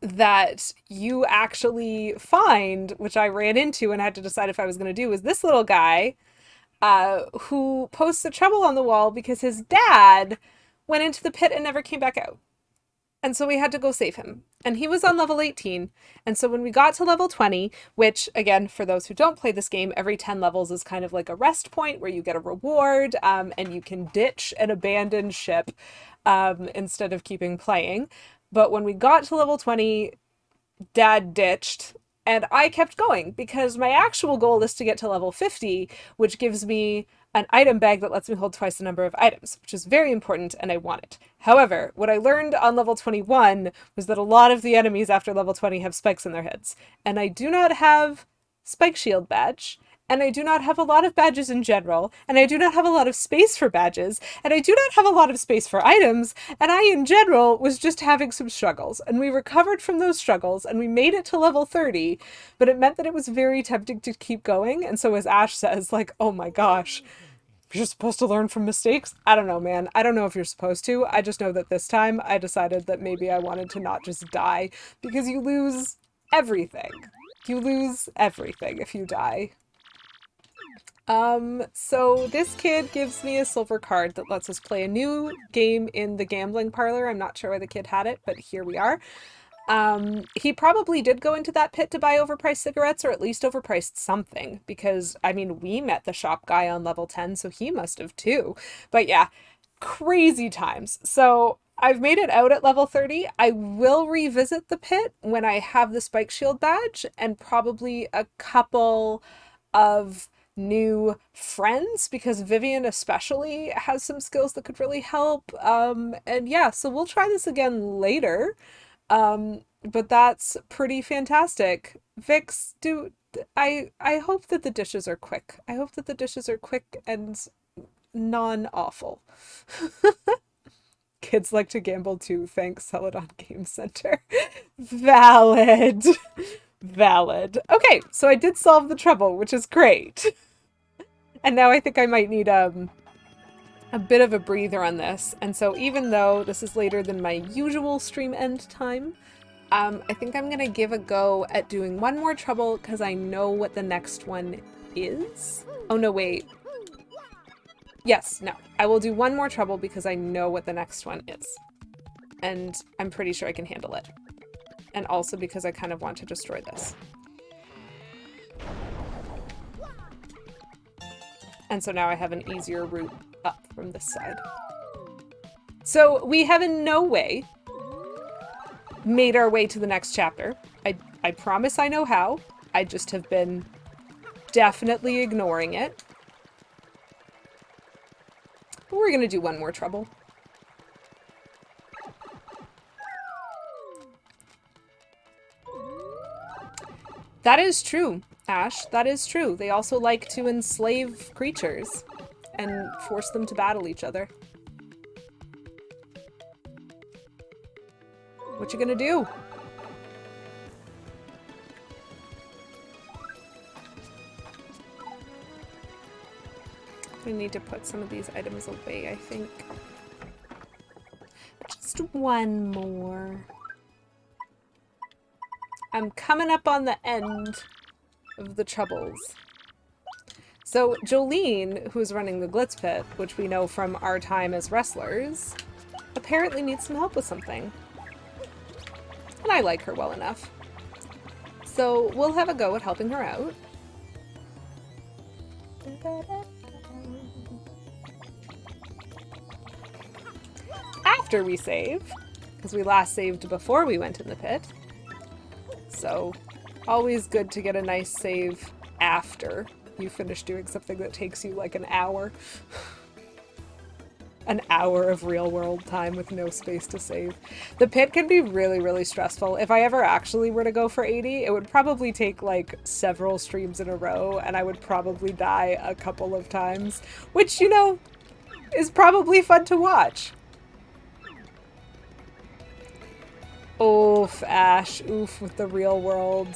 that you actually find, which I ran into and had to decide if I was going to do, is this little guy who posts a trouble on the wall because his dad went into the pit and never came back out. And so we had to go save him. And he was on level 18. And so when we got to level 20, which, again, for those who don't play this game, every 10 levels is kind of like a rest point where you get a reward and you can ditch an abandoned ship instead of keeping playing. But when we got to level 20, Dad ditched and I kept going because my actual goal is to get to level 50, which gives me an item bag that lets me hold twice the number of items, which is very important and I want it. However, what I learned on level 21 was that a lot of the enemies after level 20 have spikes in their heads, and I do not have spike shield badge, and I do not have a lot of badges in general, and I do not have a lot of space for badges, and I do not have a lot of space for items, and I, in general, was just having some struggles. And we recovered from those struggles, and we made it to level 30, but it meant that it was very tempting to keep going, and so as Ash says, like, oh my gosh, you're supposed to learn from mistakes? I don't know, man. I don't know if you're supposed to. I just know that this time I decided that maybe I wanted to not just die, because you lose everything. You lose everything if you die. So this kid gives me a silver card that lets us play a new game in the gambling parlor. I'm not sure why the kid had it, but here we are. He probably did go into that pit to buy overpriced cigarettes, or at least overpriced something, because, I mean, we met the shop guy on level 10, so he must have too. But yeah, crazy times. So I've made it out at level 30. I will revisit the pit when I have the spike shield badge and probably a couple of new friends, because Vivian especially has some skills that could really help. And yeah, so we'll try this again later. But that's pretty fantastic. Vix, I hope that the dishes are quick. I hope that the dishes are quick and non-awful. Kids like to gamble too. Thanks, Celadon Game Center. Valid. Valid. Okay, so I did solve the trouble, which is great. And now I think I might need a bit of a breather on this. And so even though this is later than my usual stream end time, I think I'm gonna give a go at doing one more trouble because I know what the next one is. Oh no, wait. Yes, no. I will do one more trouble because I know what the next one is. And I'm pretty sure I can handle it. And also because I kind of want to destroy this. And so now I have an easier route up from this side. So we have in no way made our way to the next chapter. I promise I know how. I just have been definitely ignoring it. But we're gonna do one more trouble. That is true, Ash. That is true. They also like to enslave creatures and force them to battle each other. What you gonna do? I need to put some of these items away, I think. Just one more. I'm coming up on the end of the troubles. So Jolene, who's running the Glitz Pit, which we know from our time as wrestlers, apparently needs some help with something. And I like her well enough. So we'll have a go at helping her out. After we save, because we last saved before we went in the pit. So Always good to get a nice save after you finish doing something that takes you like an hour. An hour of real world time with no space to save. The pit can be really, really stressful. If I ever actually were to go for 80, it would probably take like several streams in a row and I would probably die a couple of times, which, you know, is probably fun to watch. Oof, Ash. Oof with the real world.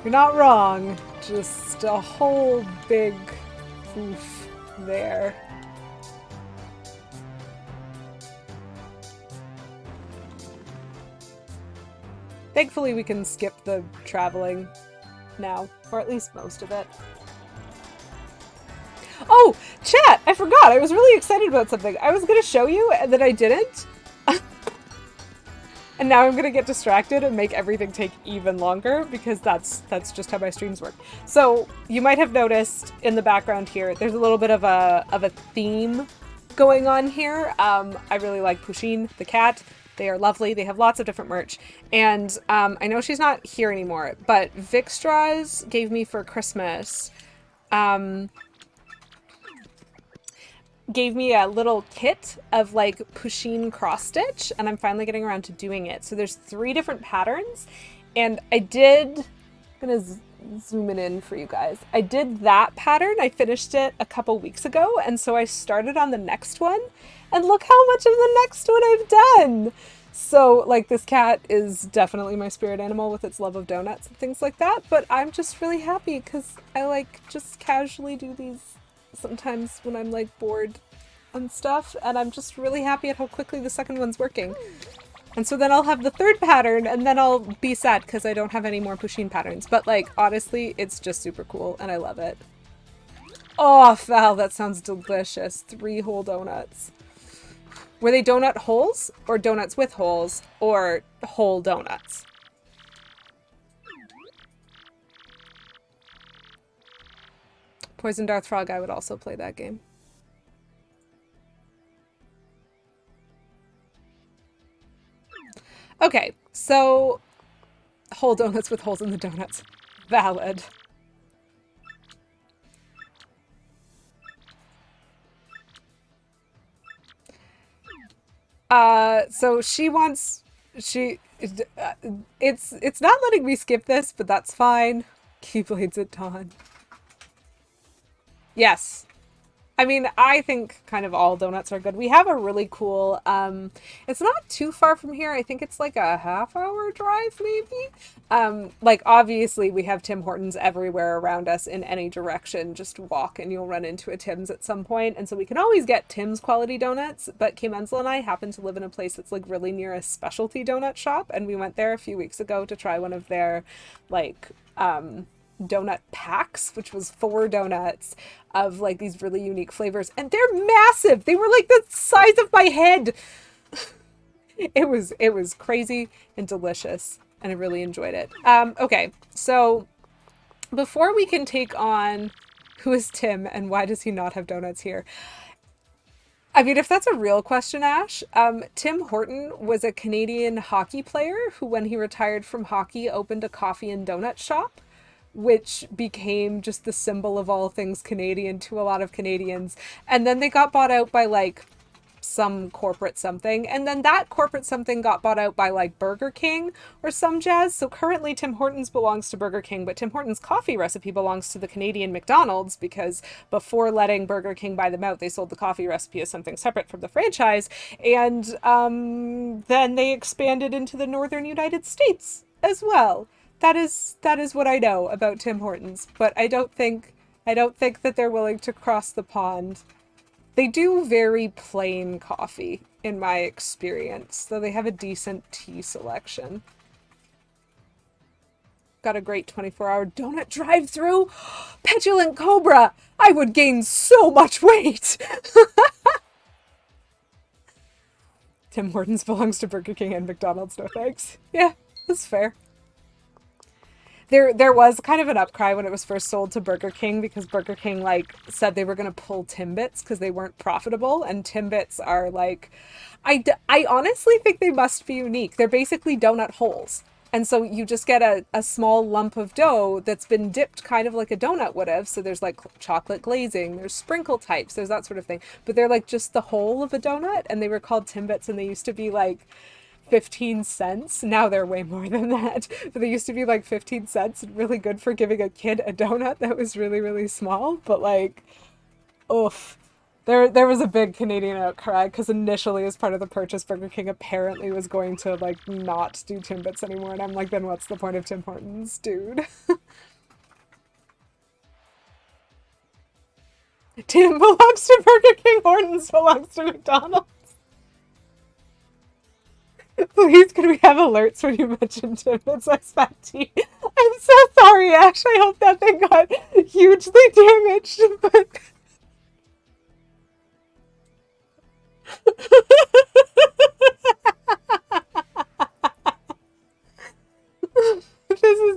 You're not wrong. Just a whole big oof there. Thankfully, we can skip the traveling now, or at least most of it. Oh, chat! I forgot! I was really excited about something. I was going to show you, and then I didn't. And now I'm gonna get distracted and make everything take even longer because that's just how my streams work. So you might have noticed in the background here, there's a little bit of a theme going on here. I really like Pusheen, the cat. They are lovely. They have lots of different merch. And I know she's not here anymore, but Vikstra's gave me for Christmas gave me a little kit of like Pusheen cross stitch, and I'm finally getting around to doing it. So there's 3 different patterns, and I'm gonna zoom it in for you guys. I did that pattern. I finished it a couple weeks ago, and so I started on the next one, and look how much of the next one I've done. So like this cat is definitely my spirit animal with its love of donuts and things like that, but I'm just really happy because I like just casually do these sometimes when I'm like bored and stuff, and I'm just really happy at how quickly the second one's working. And so then I'll have the 3rd pattern, and then I'll be sad because I don't have any more Pusheen patterns. But like, honestly, it's just super cool, and I love it. Oh, Val, that sounds delicious. 3 whole donuts. Were they donut holes, or donuts with holes, or whole donuts? Poison Darth Frog, I would also play that game. Okay, so whole donuts with holes in the donuts. Valid. So she wants, it's not letting me skip this, but that's fine. Keyblades at dawn. Yes. I mean, I think kind of all donuts are good. We have a really cool, it's not too far from here. I think it's like a half-hour drive, maybe. Like, obviously, we have Tim Hortons everywhere around us in any direction. Just walk and you'll run into a Tim's at some point. And so we can always get Tim's quality donuts. But Kim Ensel and I happen to live in a place that's like really near a specialty donut shop. And we went there a few weeks ago to try one of their, like, donut packs, which was 4 donuts of like these really unique flavors, and they're massive. They were like the size of my head. It was crazy and delicious, and I really enjoyed it. Okay, so before we can take on who is Tim and why does he not have donuts here, I mean, if that's a real question, Ash, Tim Horton was a Canadian hockey player who, when he retired from hockey, opened a coffee and donut shop, which became just the symbol of all things Canadian to a lot of Canadians. And then they got bought out by like some corporate something, and then that corporate something got bought out by like Burger King or some jazz. So currently Tim Hortons belongs to Burger King, but Tim Hortons coffee recipe belongs to the Canadian McDonald's, because before letting Burger King buy them out, they sold the coffee recipe as something separate from the franchise, and then they expanded into the northern United States as well. That is what I know about Tim Hortons, but I don't think that they're willing to cross the pond. They do very plain coffee, in my experience, though they have a decent tea selection. Got a great 24-hour donut drive-through. Petulant Cobra! I would gain so much weight! Tim Hortons belongs to Burger King and McDonald's, no thanks. Yeah, that's fair. There was kind of an outcry when it was first sold to Burger King because Burger King like said they were going to pull Timbits because they weren't profitable, and Timbits are like I honestly think they must be unique. They're basically donut holes. And so you just get a small lump of dough that's been dipped kind of like a donut would have. So there's like chocolate glazing, there's sprinkle types, there's that sort of thing. But they're like just the whole of a donut, and they were called Timbits, and they used to be like 15 cents. Now they're way more than that. But they used to be like 15 cents and really good for giving a kid a donut that was really, really small. But like, oof. There was a big Canadian outcry because initially, as part of the purchase, Burger King apparently was going to like not do Timbits anymore, and I'm like, then what's the point of Tim Hortons, dude? Tim belongs to Burger King, Hortons belongs to McDonald's. Please, could we have alerts when you mention Timbits ice fat tea? I'm so sorry, Ash. I hope that thing got hugely damaged, but.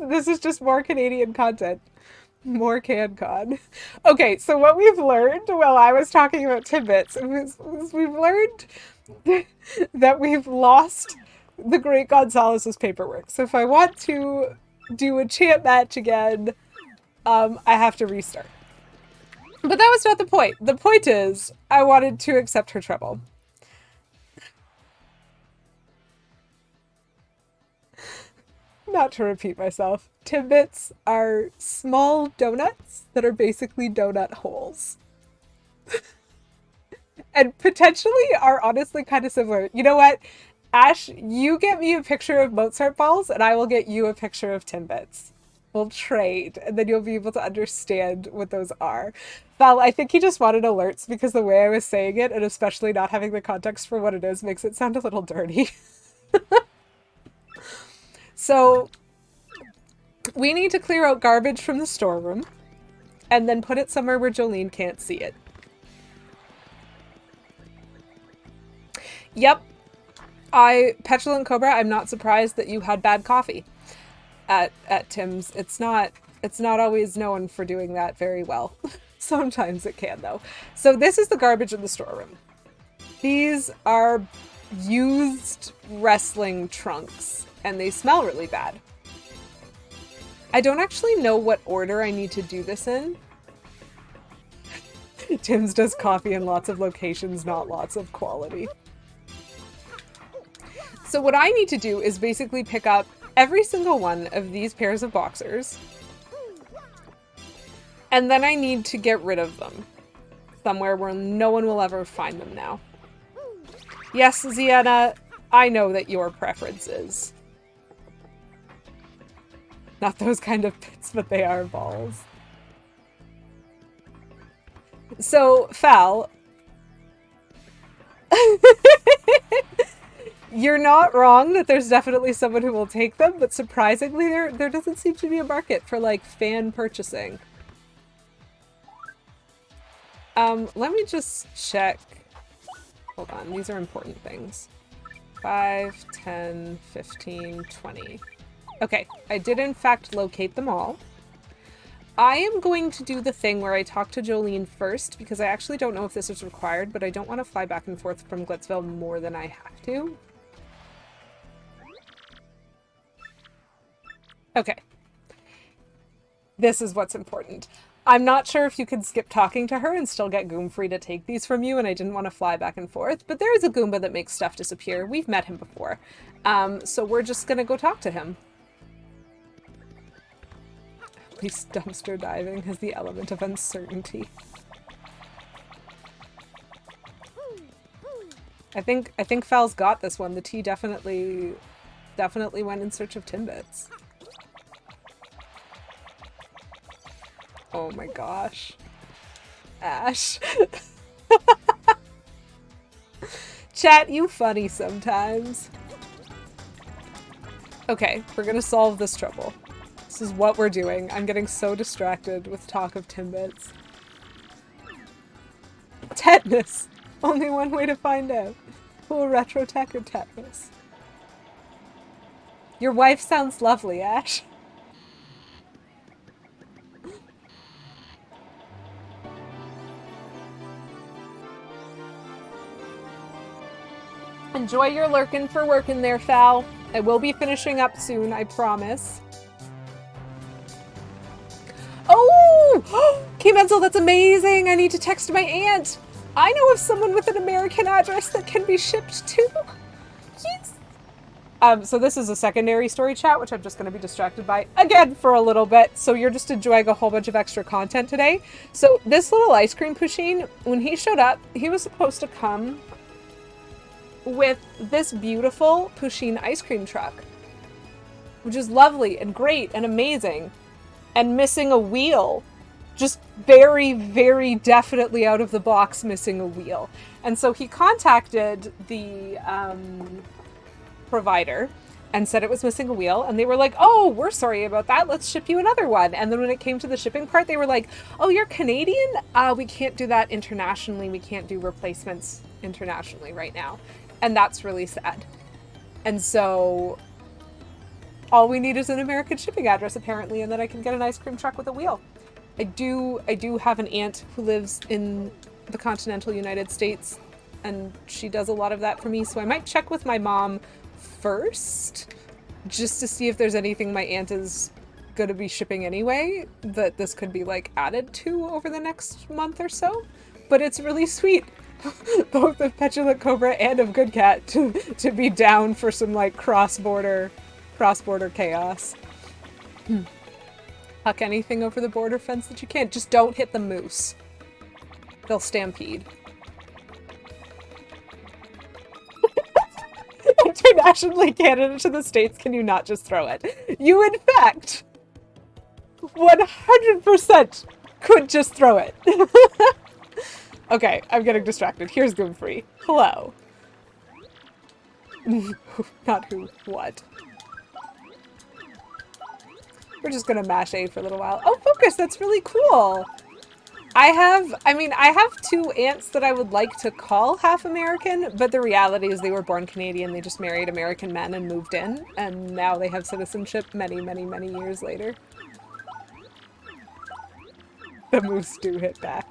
This is just more Canadian content. More CanCon. Okay, so what we've learned while I was talking about Timbits is we've learned that we've lost the Great Gonzalez's paperwork. So if I want to do a chant match again, I have to restart. But that was not the point. The point is, I wanted to accept her trouble. Not to repeat myself, Timbits are small donuts that are basically donut holes. And potentially are honestly kind of similar. You know what? Ash, you get me a picture of Mozart balls, and I will get you a picture of Timbits. We'll trade, and then you'll be able to understand what those are. Val, I think he just wanted alerts because the way I was saying it, and especially not having the context for what it is, makes it sound a little dirty. So, we need to clear out garbage from the storeroom, and then put it somewhere where Jolene can't see it. Yep. Petulant Cobra, I'm not surprised that you had bad coffee at Tim's. It's not always known for doing that very well. Sometimes it can, though. So this is the garbage in the storeroom. These are used wrestling trunks, and they smell really bad. I don't actually know what order I need to do this in. Tim's does coffee in lots of locations, not lots of quality. So what I need to do is basically pick up every single one of these pairs of boxers. And then I need to get rid of them. Somewhere where no one will ever find them now. Yes, Ziena, I know that your preference is. Not those kind of pits, but they are balls. So, Fal. You're not wrong that there's definitely someone who will take them, but surprisingly there doesn't seem to be a market for, like, fan purchasing. Let me just check. Hold on, these are important things. 5, 10, 15, 20. Okay, I did in fact locate them all. I am going to do the thing where I talk to Jolene first, because I actually don't know if this is required, but I don't want to fly back and forth from Glitzville more than I have to. Okay. This is what's important. I'm not sure if you can skip talking to her and still get Goomfree to take these from you, and I didn't want to fly back and forth, but there is a Goomba that makes stuff disappear. We've met him before. So we're just gonna go talk to him. At least dumpster diving has the element of uncertainty. I think Fal's got this one. The T definitely went in search of Timbits. Oh my gosh. Ash. Chat, you funny sometimes. Okay, we're gonna solve this trouble. This is what we're doing. I'm getting so distracted with talk of Timbits. Tetanus! Only one way to find out. Cool retro tech or tetanus? Your wife sounds lovely, Ash. Enjoy your lurkin' for workin' there, Fal. I will be finishing up soon, I promise. Oh! K-Menzel, that's amazing! I need to text my aunt! I know of someone with an American address that can be shipped to. Yes! So this is a secondary story chat, which I'm just going to be distracted by again for a little bit. So you're just enjoying a whole bunch of extra content today. So this little ice cream pusheen, when he showed up, he was supposed to come with this beautiful pusheen ice cream truck, which is lovely and great and amazing, and missing a wheel. Just very, very definitely out of the box missing a wheel. And so he contacted the provider and said it was missing a wheel, and they were like, oh, we're sorry about that, let's ship you another one. And then when it came to the shipping part, they were like, oh, you're Canadian? We can't do that internationally. We can't do replacements internationally right now. And that's really sad. And so all we need is an American shipping address, apparently, and then I can get an ice cream truck with a wheel. I do have an aunt who lives in the continental United States, and she does a lot of that for me, so I might check with my mom first, just to see if there's anything my aunt is going to be shipping anyway, that this could be, like, added to over the next month or so. But it's really sweet, both of Petulant Cobra and of Good Cat, to be down for some, like, cross-border chaos. Huck anything over the border fence that you can. Just don't hit the moose. They'll stampede. Internationally, Canada to the States, can you not just throw it? You, in fact, 100% could just throw it. Okay, I'm getting distracted. Here's Goomfree. Hello. Not who, what. We're just gonna mash A for a little while. Oh, focus, that's really cool. I have two aunts that I would like to call half American, but the reality is they were born Canadian. They just married American men and moved in, and now they have citizenship many, many, many years later. The moose do hit back.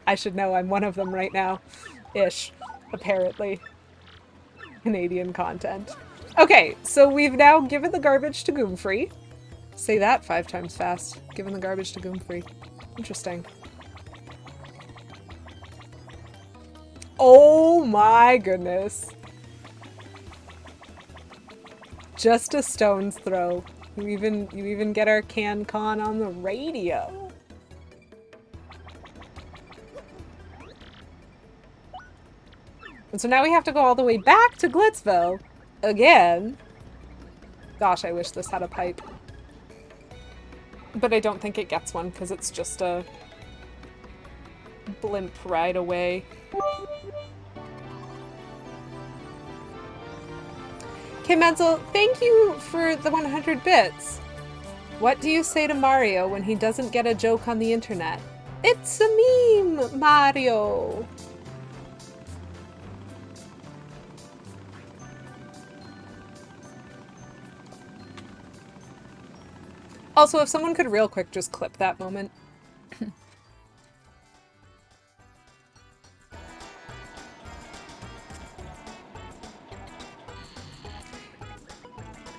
I should know, I'm one of them right now. Ish, apparently. Canadian content. Okay, so we've now given the garbage to Goomfree. Say that 5 times fast. Given the garbage to Goomfree. Interesting. Oh my goodness. Just a stone's throw. You even get our CanCon on the radio. And so now we have to go all the way back to Glitzville again. Gosh, I wish this had a pipe. But I don't think it gets one because it's just a blimp ride away. Okay, Menzel, thank you for the 100 bits. What do you say to Mario when he doesn't get a joke on the internet? It's a meme, Mario. Also, if someone could real quick just clip that moment.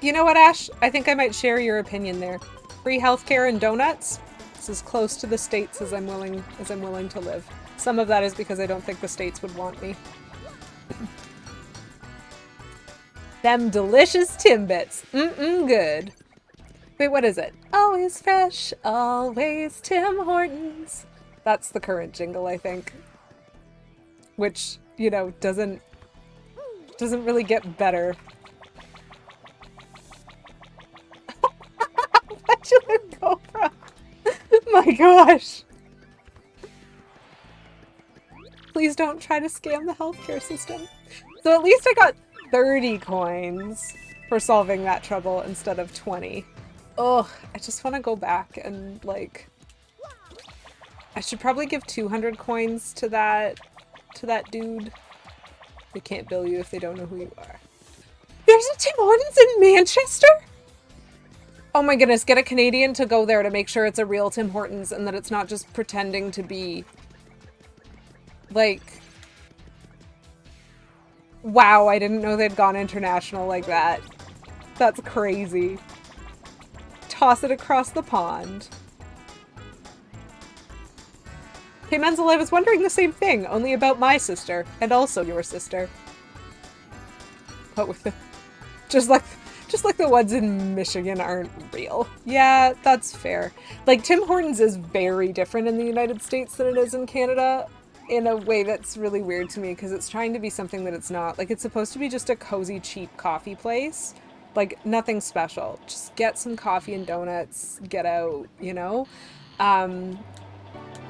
You know what, Ash? I think I might share your opinion there. Free healthcare and donuts? It's as close to the States as I'm willing to live. Some of that is because I don't think the States would want me. Them delicious Timbits. Good. Wait, what is it? Always fresh, always Tim Hortons. That's the current jingle, I think. Which, you know, doesn't really get better. Petulant Cobra. My gosh. Please don't try to scam the healthcare system. So at least I got 30 coins for solving that trouble instead of 20. Ugh, I just want to go back and, like... I should probably give 200 coins to that dude. They can't bill you if they don't know who you are. There's a Tim Hortons in Manchester? Oh my goodness, get a Canadian to go there to make sure it's a real Tim Hortons and that it's not just pretending to be, like... Wow, I didn't know they'd gone international like that. That's crazy. Toss it across the pond. Hey Menzel, I was wondering the same thing, only about my sister, and also your sister. But with the... Just like the ones in Michigan aren't real. Yeah, that's fair. Like, Tim Hortons is very different in the United States than it is in Canada in a way that's really weird to me because it's trying to be something that it's not. Like, it's supposed to be just a cozy, cheap coffee place. Like, nothing special. Just get some coffee and donuts, get out, you know? And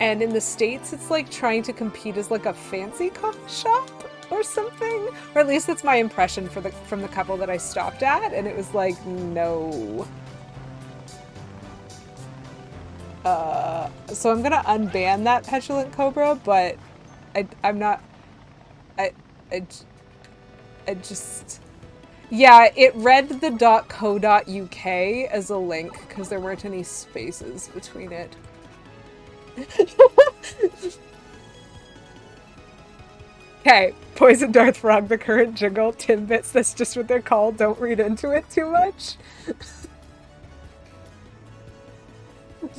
in the States, it's like trying to compete as like a fancy coffee shop or something, or at least that's my impression from the couple that I stopped at, and it was like, no. So I'm gonna unban that petulant cobra, but I'm not. I just. Yeah, it read the .co.uk as a link because there weren't any spaces between it. Okay, Poison Darth Frog, the current jingle, Timbits, that's just what they're called. Don't read into it too much.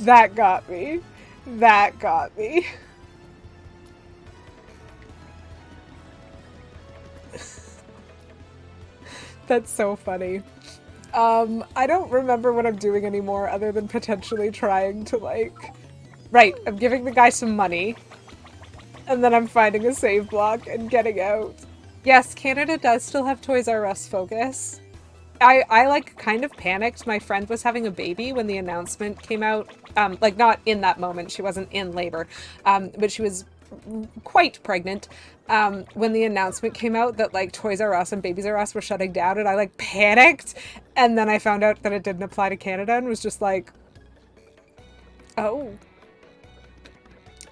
That got me. That got me. That's so funny. I don't remember what I'm doing anymore other than potentially trying to, like... Right, I'm giving the guy some money. And then I'm finding a save block and getting out. Yes, Canada does still have Toys R Us focus. I like kind of panicked. My friend was having a baby when the announcement came out. Like not in that moment, she wasn't in labor, but she was quite pregnant when the announcement came out that like Toys R Us and Babies R Us were shutting down, and I like panicked. And then I found out that it didn't apply to Canada and was just like, oh.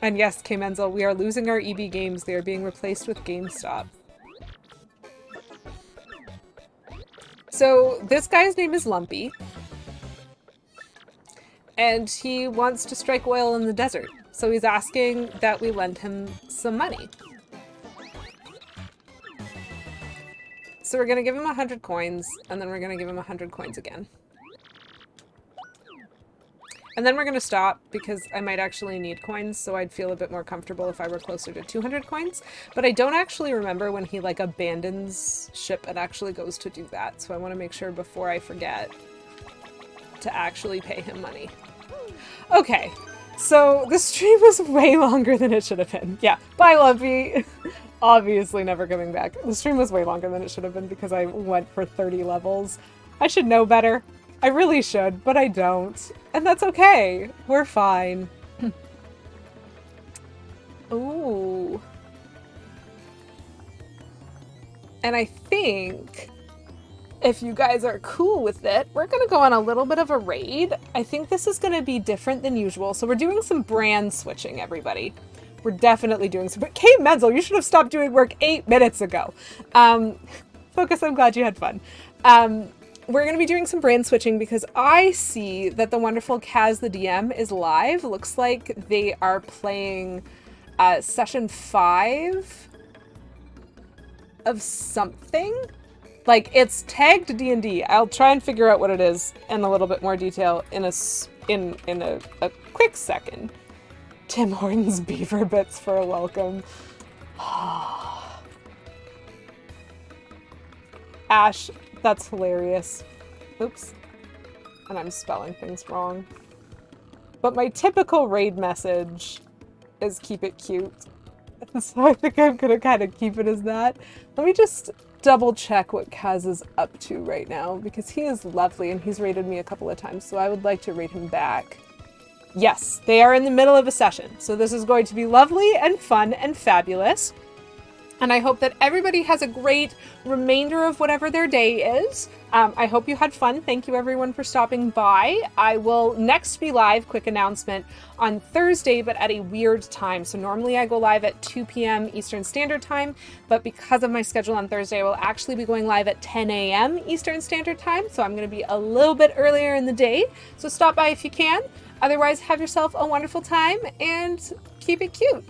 And yes, K. Menzel, we are losing our EB games. They are being replaced with GameStop. So this guy's name is Lumpy. And he wants to strike oil in the desert. So he's asking that we lend him some money. So we're going to give him 100 coins, and then we're going to give him 100 coins again. And then we're going to stop because I might actually need coins, so I'd feel a bit more comfortable if I were closer to 200 coins. But I don't actually remember when he like abandons ship and actually goes to do that. So I want to make sure before I forget to actually pay him money. Okay, so the stream was way longer than it should have been. Yeah, bye Lumpy. Obviously never coming back. The stream was way longer than it should have been because I went for 30 levels. I should know better. I really should, but I don't. And that's okay. We're fine. Ooh. And I think if you guys are cool with it, we're going to go on a little bit of a raid. I think this is going to be different than usual. So we're doing some brand switching, everybody. We're definitely doing some... But Kate Menzel, you should have stopped doing work 8 minutes ago. Focus, I'm glad you had fun. We're going to be doing some brand switching because I see that the wonderful Kaz the DM is live. Looks like they are playing session 5 of something. Like, it's tagged D&D. I'll try and figure out what it is in a little bit more detail in a quick second. Tim Hortons beaver bits for a welcome. Ash, that's hilarious. Oops. And I'm spelling things wrong. But my typical raid message is keep it cute. So I think I'm gonna kind of keep it as that. Let me just double check what Kaz is up to right now because he is lovely and he's raided me a couple of times, so I would like to raid him back. Yes, they are in the middle of a session, so this is going to be lovely and fun and fabulous. And I hope that everybody has a great remainder of whatever their day is. I hope you had fun. Thank you everyone for stopping by. I will next be live, quick announcement, on Thursday, but at a weird time. So normally I go live at 2 p.m. Eastern Standard Time, but because of my schedule on Thursday, I will actually be going live at 10 a.m. Eastern Standard Time. So I'm going to be a little bit earlier in the day. So stop by if you can. Otherwise, have yourself a wonderful time and keep it cute.